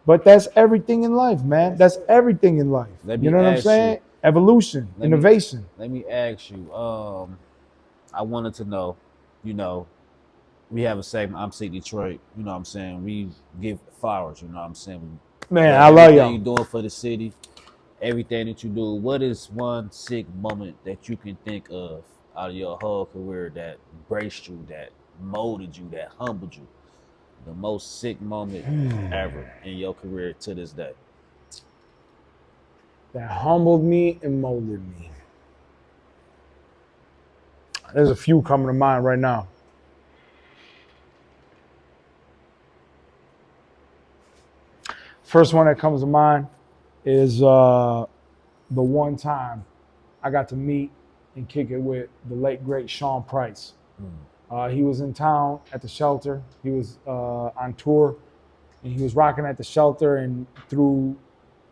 S2: but that's everything in life, man. That's everything in life.
S5: Let me
S2: You know what I'm
S5: ask
S2: saying?
S5: you.
S2: Evolution, innovation.
S5: Let me ask you. I wanted to know, you know, we have a segment, I'm Sick Detroit, you know what I'm saying? We give flowers, you know what I'm saying?
S2: Man, I love
S5: everything
S2: y'all.
S5: you're doing for the city, everything that you do. What is one sick moment that you can think of out of your whole career that braced you, that molded you, that humbled you? The most sick moment ever in your career to this day.
S2: That humbled me and molded me. There's a few coming to mind right now. First one that comes to mind is the one time I got to meet and kick it with the late, great Sean Price. He was in town at the shelter. He was on tour, and he was rocking at the shelter, and through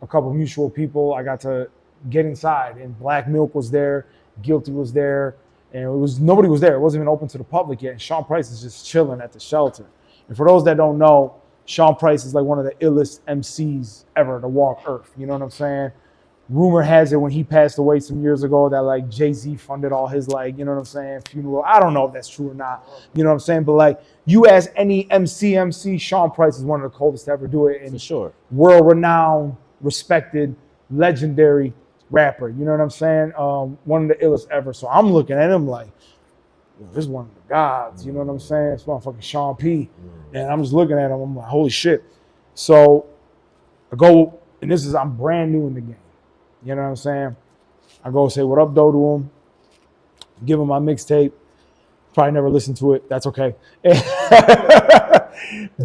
S2: a couple mutual people, I got to get inside, and Black Milk was there, Guilty was there, and nobody was there. It wasn't even open to the public yet. And Sean Price is just chilling at the shelter. And for those that don't know, Sean Price is like one of the illest MCs ever to walk Earth. You know what I'm saying? Rumor has it when he passed away some years ago that like Jay-Z funded all his like, you know what I'm saying, funeral. I don't know if that's true or not. You know what I'm saying? But like you ask any MC, Sean Price is one of the coldest to ever do it. And
S5: For sure.
S2: world-renowned, respected, legendary rapper. You know what I'm saying? One of the illest ever. So I'm looking at him like, yo, this is one of the gods. You know what I'm saying? It's motherfucking Sean P. And I'm just looking at him. I'm like, holy shit. So I go, and I'm brand new in the game. You know what I'm saying? I go say what up, though, to him. Give him my mixtape. Probably never listened to it. That's okay.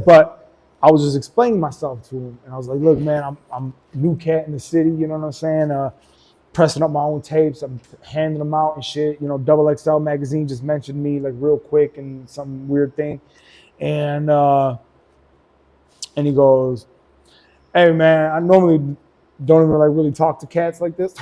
S2: But I was just explaining myself to him. And I was like, look, man, I'm a new cat in the city. You know what I'm saying? Pressing up my own tapes. I'm handing them out and shit. You know, Double XL magazine just mentioned me like real quick and some weird thing. And he goes, hey, man, I normally don't even like really talk to cats like this.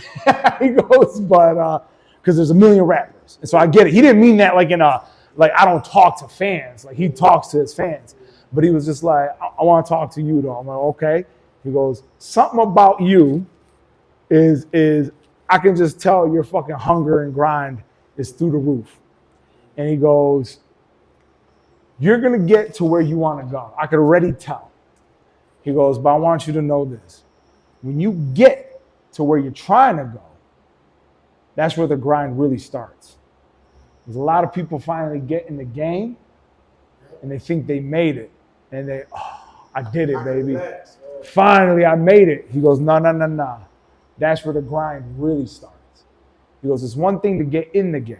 S2: He goes, but because there's a million rappers. And so I get it. He didn't mean that like in a, like I don't talk to fans. Like he talks to his fans. But he was just like, I want to talk to you though. I'm like, okay. He goes, something about you is I can just tell your fucking hunger and grind is through the roof. And he goes, you're going to get to where you want to go. I could already tell. He goes, but I want you to know this. When you get to where you're trying to go, that's where the grind really starts. There's a lot of people finally get in the game and they think they made it. And they, oh, I did it, baby. Finally, I made it. He goes, no. That's where the grind really starts. He goes, it's one thing to get in the game.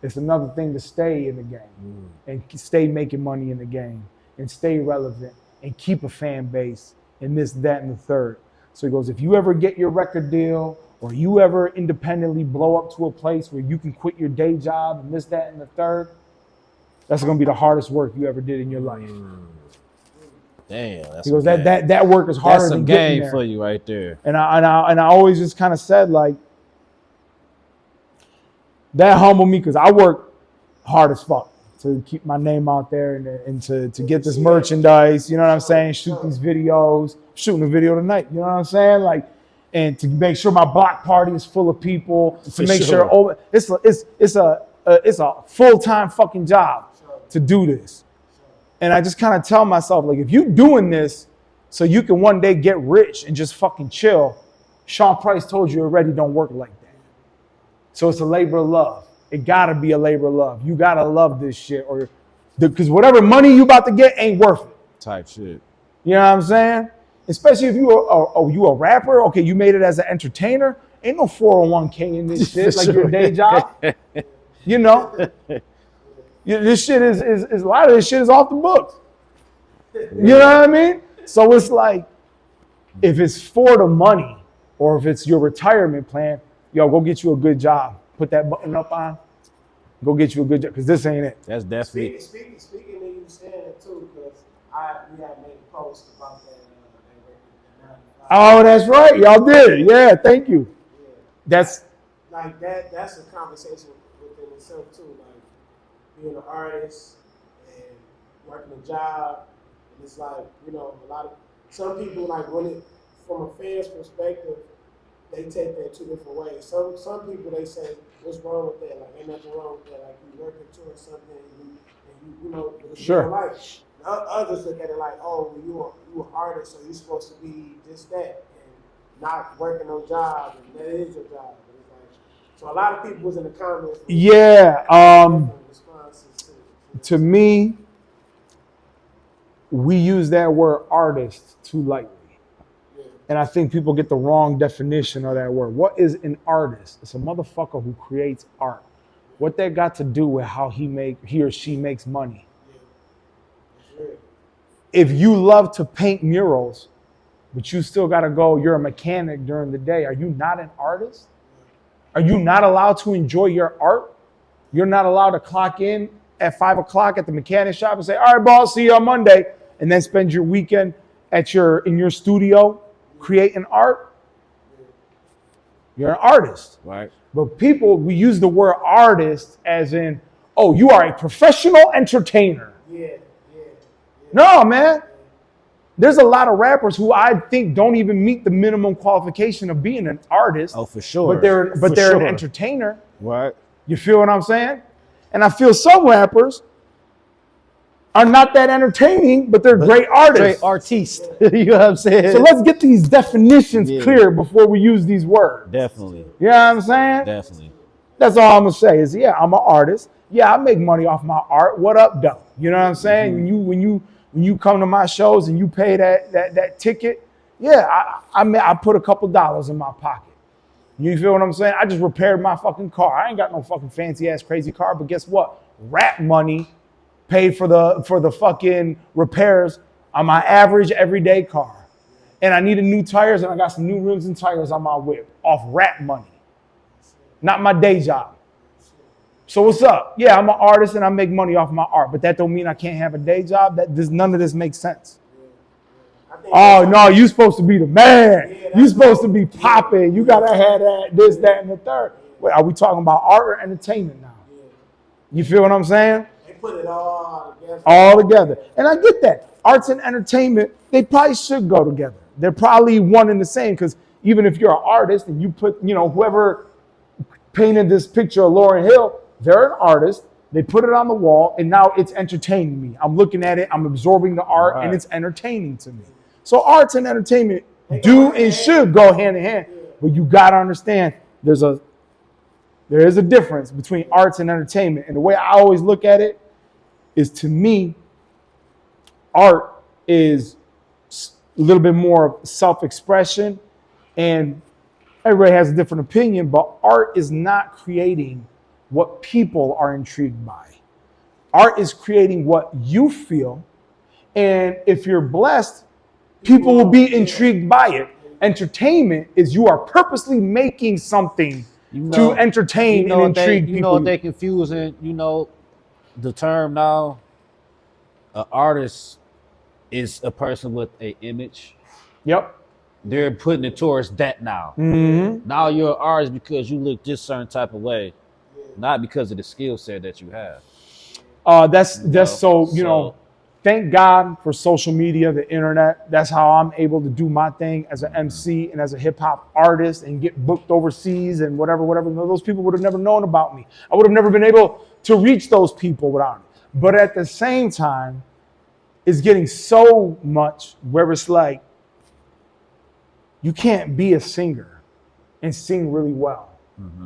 S2: It's another thing to stay in the game and stay making money in the game and stay relevant and keep a fan base and this, that, and the third. So he goes, if you ever get your record deal or you ever independently blow up to a place where you can quit your day job and this, that, and the third, that's going to be the hardest work you ever did in your life.
S5: Damn. That's
S2: he goes, that work is harder
S5: that's
S2: than
S5: some
S2: getting
S5: game
S2: there.
S5: for you right there.
S2: And I always just kind of said like, that humbled me because I work hard as fuck to keep my name out there and to get this merchandise, you know what I'm saying? Shoot these videos, shooting a video tonight, you know what I'm saying? Like, and to make sure my block party is full of people, to make sure it's a full-time fucking job to do this. And I just kind of tell myself, like, if you doing this so you can one day get rich and just fucking chill, Sean Price told you already don't work like that. So it's a labor of love. It gotta be a labor of love. You gotta love this shit, or because whatever money you about to get ain't worth it.
S5: Type shit.
S2: You know what I'm saying? Especially if you a rapper. Okay, you made it as an entertainer. Ain't no 401k in this shit like your day job. You know, this shit is a lot of this shit is off the books. You know what I mean? So it's like, if it's for the money or if it's your retirement plan, yo, go get you a good job. Put that button up on. Go get you a good job, because this ain't it.
S5: That's definitely.
S6: Speaking of you saying it too, because we had made a post about that.
S2: Oh, that's right. Y'all did. Yeah, thank you.
S6: Yeah.
S2: That's
S6: like that. That's a conversation within itself too. Like being an artist and working a job, and it's like, you know, some people, like, when it from a fan's perspective, they take that two different ways. Some people, they say, what's wrong with that? Like, ain't nothing wrong with that. Like, you working towards something and you know,
S2: sure.
S6: Like, others look at it like, oh, well, you an artist, so you're supposed to be just that and not working no job, and that is your job. And it's like, so a lot of people was in the comments.
S2: Yeah.
S6: Responses
S2: to me, we use that word artist too lightly. And I think people get the wrong definition of that word. What is an artist? It's a motherfucker who creates art. What that got to do with how he or she makes money? If you love to paint murals, but you still got to go, you're a mechanic during the day, are you not an artist? Are you not allowed to enjoy your art? You're not allowed to clock in at 5 o'clock at the mechanic shop and say, all right, boss, see you on Monday, and then spend your weekend in your studio creating art? You're an artist.
S5: Right.
S2: But people, we use the word artist as in, oh, you are a professional entertainer.
S6: Yeah.
S2: No, man. There's a lot of rappers who I think don't even meet the minimum qualification of being an artist.
S5: Oh, for sure.
S2: But they're
S5: For
S2: an
S5: sure.
S2: entertainer.
S5: Right.
S2: You feel what I'm saying? And I feel some rappers are not that entertaining, but they're great artists.
S5: Straight artiste. You know what I'm saying?
S2: So let's get these definitions
S5: Yeah.
S2: clear before we use these words.
S5: Definitely.
S2: You know what I'm saying?
S5: Definitely.
S2: That's all I'm gonna say is, yeah, I'm an artist. Yeah, I make money off my art. What up, though? You know what I'm saying? When you come to my shows and you pay that ticket, yeah, I put a couple dollars in my pocket. You feel what I'm saying? I just repaired my fucking car. I ain't got no fucking fancy ass crazy car, but guess what? Rap money paid for the fucking repairs on my average everyday car. And I needed new tires, and I got some new rims and tires on my whip off rap money, not my day job. So what's up? Yeah, I'm an artist and I make money off my art, but that don't mean I can't have a day job. None of this makes sense. Oh no, you supposed to be the man. You supposed to be popping. You gotta have that, this, that, and the third. Wait, are we talking about art or entertainment now? You feel what I'm saying?
S6: They put it all together.
S2: All together. And I get that. Arts and entertainment, they probably should go together. They're probably one and the same, because even if you're an artist and you put, whoever painted this picture of Lauryn Hill, they're an artist. They put it on the wall, and now it's entertaining me. I'm looking at it, I'm absorbing the art, and it's entertaining to me. So arts and entertainment do and should go hand in hand, but you gotta understand there is a difference between arts and entertainment. And the way I always look at it is, to me, art is a little bit more self-expression, and everybody has a different opinion, but art is not creating what people are intrigued by. Art is creating what you feel, and if you're blessed, people will be intrigued by it. Entertainment is you are purposely making something to entertain and intrigue people.
S5: You know what they confusing, the term now? An artist is a person with an image.
S2: Yep.
S5: They're putting it towards that now.
S2: Mm-hmm.
S5: Now you're an artist because you look this certain type of way, not because of the skill set that you have.
S2: Thank God for social media, the internet. That's how I'm able to do my thing as an MC and as a hip hop artist and get booked overseas and whatever. Those people would have never known about me. I would have never been able to reach those people without it. But at the same time, it's getting so much where it's like, you can't be a singer and sing really well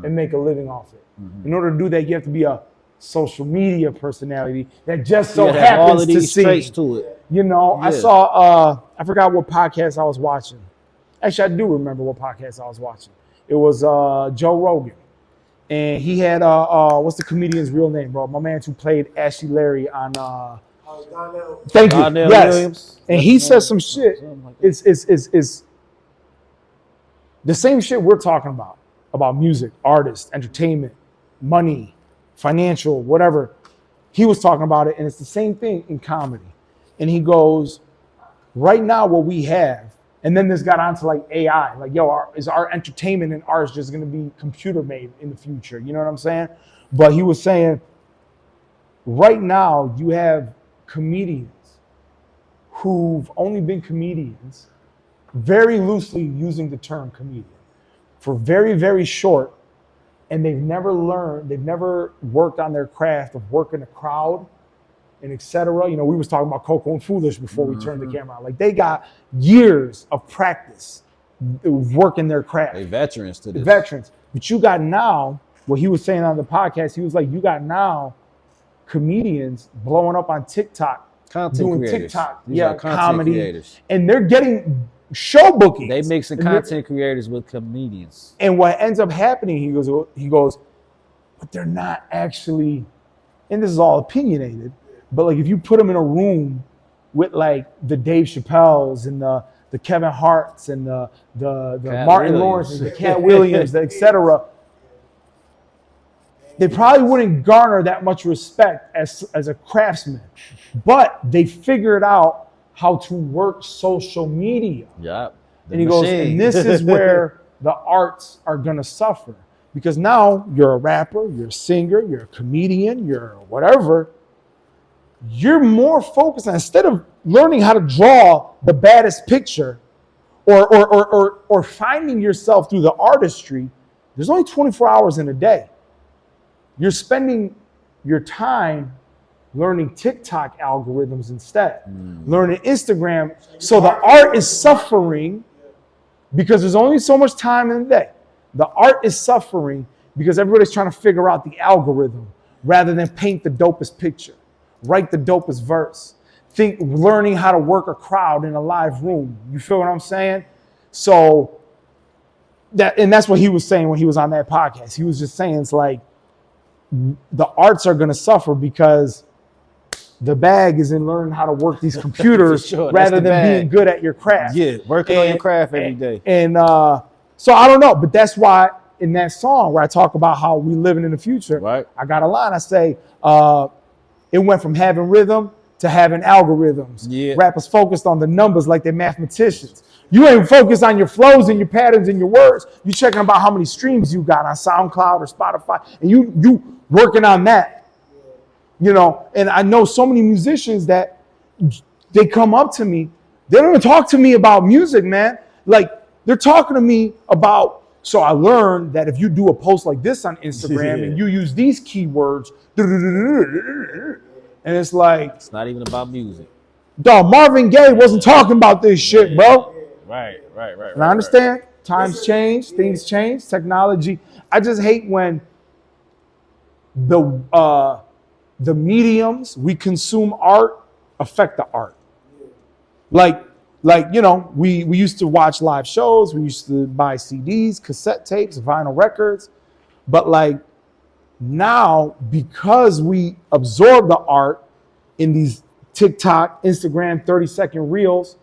S2: and make a living off it. In order to do that, you have to be a social media personality that just so happens
S5: all of these
S2: to
S5: traits
S2: sing.
S5: to it.
S2: I saw, I forgot what podcast I was watching. Actually, I do remember what podcast I was watching. It was Joe Rogan. And he had, what's the comedian's real name, bro? My man who played Ashley Larry on, thank you,
S5: Donnell
S2: yes.
S5: Williams.
S2: And he said some shit. It's the same shit we're talking about music, artists, entertainment, money, financial, whatever. He was talking about it, and it's the same thing in comedy. And he goes, right now what we have, and then this got onto like AI, like, is our entertainment and arts just gonna be computer made in the future? You know what I'm saying? But he was saying, right now you have comedians who've only been comedians, very loosely using the term comedian, for very, very short, and they've never worked on their craft of working a crowd and etc. We was talking about Coco and Foolish before we turned the camera on. Like, they got years of practice working their craft.
S5: They veterans to this.
S2: Veterans. But you got now, what he was saying on the podcast, he was like, you got now comedians blowing up on TikTok, doing
S5: creators.
S2: TikTok,
S5: These are content
S2: comedy,
S5: creators.
S2: and they're getting show bookings.
S5: They mixing content creators with comedians.
S2: And what ends up happening, he goes, but they're not actually, and this is all opinionated, but like if you put them in a room with like the Dave Chappelles and the Kevin Harts and the Martin Lawrences, the Cat Williams, the etc., they probably wouldn't garner that much respect as a craftsman, but they figured out how to work social media.
S5: Yeah.
S2: And he goes, and this is where the arts are gonna suffer. Because now you're a rapper, you're a singer, you're a comedian, you're whatever. You're more focused on, instead of learning how to draw the baddest picture or finding yourself through the artistry, there's only 24 hours in a day. You're spending your time learning TikTok algorithms instead, learning Instagram. So the art is suffering because there's only so much time in the day. The art is suffering because everybody's trying to figure out the algorithm rather than paint the dopest picture, write the dopest verse, learning how to work a crowd in a live room. You feel what I'm saying? So that's what he was saying when he was on that podcast. He was just saying, it's like the arts are going to suffer because the bag is in learning how to work these computers
S5: sure,
S2: rather than being good at your craft.
S5: Yeah, working on your craft every day.
S2: And so I don't know, but that's why in that song where I talk about how we living in the future,
S5: right?
S2: I got a line. I say, it went from having rhythm to having algorithms.
S5: Yeah.
S2: Rappers focused on the numbers like they're mathematicians. You ain't focused on your flows and your patterns and your words. You checking about how many streams you got on SoundCloud or Spotify, and you working on that. You know, and I know so many musicians that they come up to me. They don't even talk to me about music, man. Like, they're talking to me about, so I learned that if you do a post like this on Instagram and you use these keywords, and it's like,
S5: it's not even about music.
S2: Dog, Marvin Gaye wasn't talking about this shit, bro.
S5: Right.
S2: And I understand times change, things change, technology. I just hate when the mediums we consume art affect the art. Like, you know, we used to watch live shows, we used to buy CDs, cassette tapes, vinyl records, but like now, because we absorb the art in these TikTok, Instagram 30-second reels,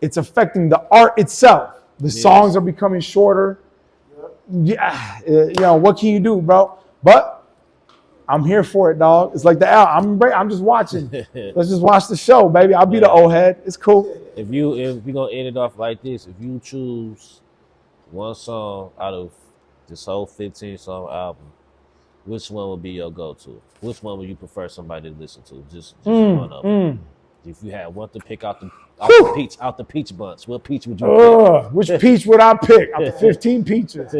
S2: it's affecting the art itself. The songs are becoming shorter. Yeah, you know, what can you do, bro? But I'm here for it, dog. It's like the album. I'm just watching. Let's just watch the show, baby. I'll be the old head. It's cool.
S5: If we're gonna end it off like this, if you choose one song out of this whole 15-song album, which one would be your go-to? Which one would you prefer somebody to listen to? Just one of them. If you had one to pick out the peach bunch, what peach would you pick?
S2: Which peach would I pick out the 15 peaches?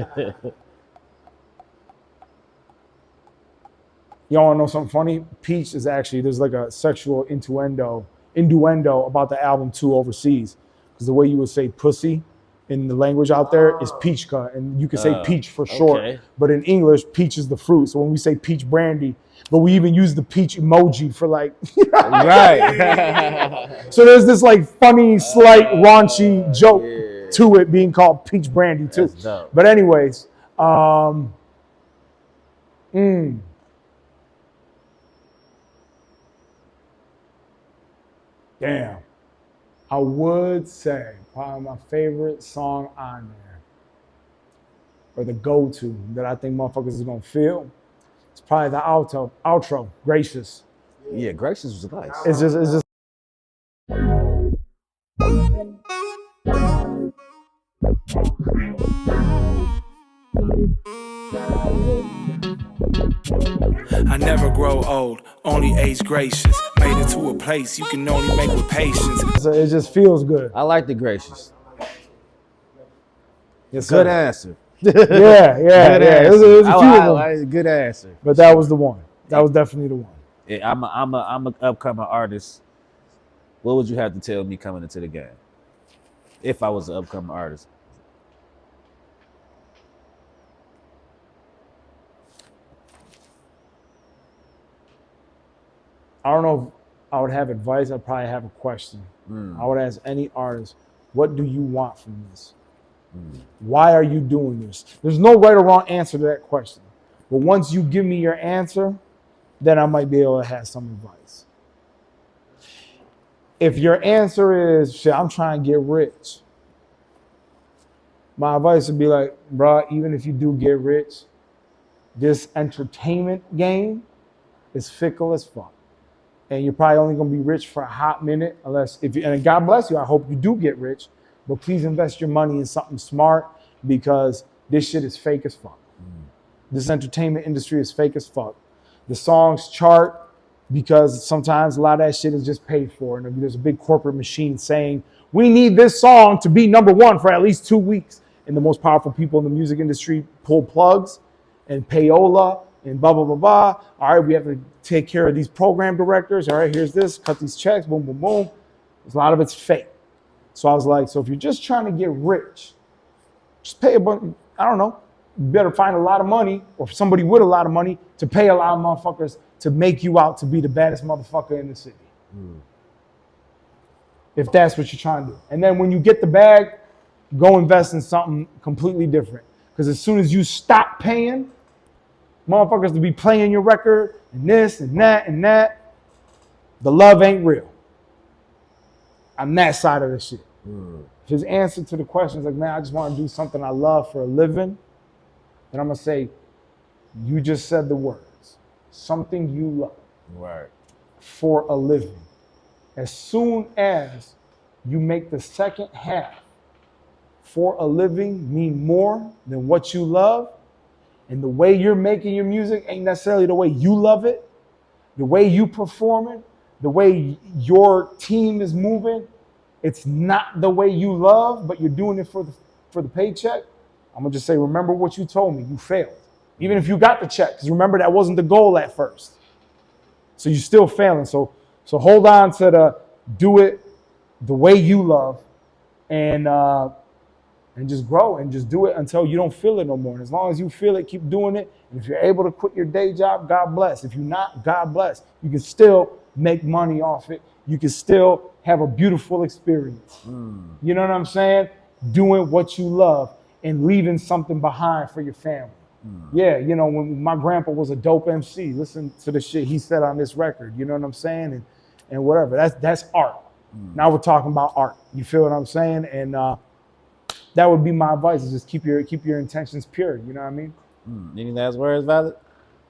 S2: Y'all want to know something funny? Peach is actually, there's like a sexual innuendo about the album too overseas. Because the way you would say pussy in the language out there is peachka, and you can say peach for short.
S5: Okay.
S2: But in English, peach is the fruit. So when we say peach brandy, but we even use the peach emoji for like,
S5: right.
S2: So there's this like funny, slight, raunchy joke to it being called peach brandy too.
S5: That's dope.
S2: But anyways, damn. I would say probably my favorite song on there, or the go-to that I think motherfuckers is gonna feel, it's probably the outro, Gracious.
S5: Yeah, Gracious was nice.
S2: It's just
S3: I never grow old, only age gracious. Made it to a place you can only make with patience.
S2: it just feels good.
S5: I like the Gracious.
S2: Yes,
S5: Good
S2: sir.
S5: answer.
S2: Yeah.
S5: Good
S2: It was
S5: answer.
S2: a few of them,
S5: like good answer.
S2: but that was the one. That was definitely the one.
S5: Yeah, I'm an upcoming artist. What would you have to tell me coming into the game? If I was an upcoming artist.
S2: I don't know if I would have advice. I'd probably have a question. I would ask any artist, what do you want from this? Why are you doing this? There's no right or wrong answer to that question. But once you give me your answer, then I might be able to have some advice. If your answer is, shit, I'm trying to get rich, my advice would be like, bro, even if you do get rich, this entertainment game is fickle as fuck. And you're probably only gonna be rich for a hot minute, and God bless you, I hope you do get rich, but please invest your money in something smart because this shit is fake as fuck. This entertainment industry is fake as fuck. The songs chart because sometimes a lot of that shit is just paid for. And there's a big corporate machine saying, we need this song to be number one for at least 2 weeks. And the most powerful people in the music industry pull plugs and payola and blah, blah, blah, blah. All right, we have to take care of these program directors. All right, here's this, cut these checks, boom, boom, boom. A lot of it's fake. So I was like, so if you're just trying to get rich, just pay a bunch, I don't know, you better find a lot of money or somebody with a lot of money to pay a lot of motherfuckers to make you out to be the baddest motherfucker in the city. If that's what you're trying to do. And then when you get the bag, go invest in something completely different. Because as soon as you stop paying motherfuckers to be playing your record and this and that, the love ain't real. On that side of the shit. If his answer to the question is like, man, I just want to do something I love for a living, then I'm going to say, you just said the words. Something you love.
S5: Right.
S2: For a living. As soon as you make the second half for a living mean more than what you love, and the way you're making your music ain't necessarily the way you love it, the way you perform it, the way your team is moving, it's not the way you love, but you're doing it for the paycheck, I'm gonna just say, remember what you told me, you failed. Even if you got the check, because remember that wasn't the goal at first. So you're still failing. So hold on to the do it the way you love and just grow and just do it until you don't feel it no more. And as long as you feel it, keep doing it. And if you're able to quit your day job, God bless. If you're not, God bless. You can still make money off it. You can still have a beautiful experience. You know what I'm saying? Doing what you love and leaving something behind for your family. Yeah, you know, when my grandpa was a dope MC, listen to the shit he said on this record, you know what I'm saying? And whatever, that's art. Now we're talking about art. You feel what I'm saying? And that would be my advice, is just keep your intentions pure, you know what I mean?
S5: Any last words, Violet?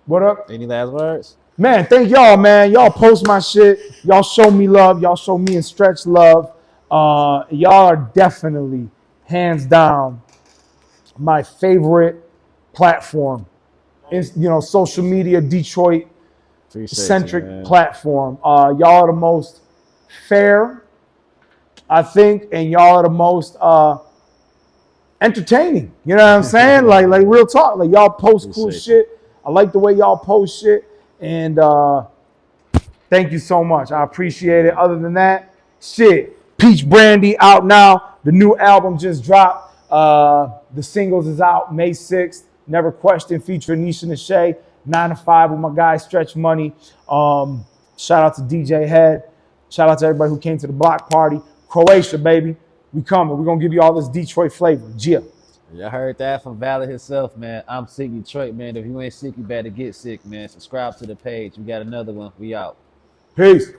S2: What up?
S5: Any last words?
S2: Man, thank y'all, man. Y'all post my shit. Y'all show me love. Y'all show me and Stretch love. Y'all are definitely, hands down, my favorite platform. It's, you know, social media, Detroit centric platform. Y'all are the most fair, I think, and y'all are the most entertaining. You know what I'm saying? like real talk. Like y'all post cool shit. I like the way y'all post shit. And thank you so much. I appreciate it. Other than that, shit, Peach Brandy out now. The new album just dropped. The singles is out May 6th. Never Question featuring Nisha Nashay. 9 to 5 with my guy Stretch Money. Shout out to DJ Head. Shout out to everybody who came to the block party. Croatia, baby. We coming. We're going to give you all this Detroit flavor. Gia.
S5: Y'all heard that from Valley himself, man. I'm sick Detroit, man. If you ain't sick, you better get sick, man. Subscribe to the page. We got another one. We out.
S2: Peace.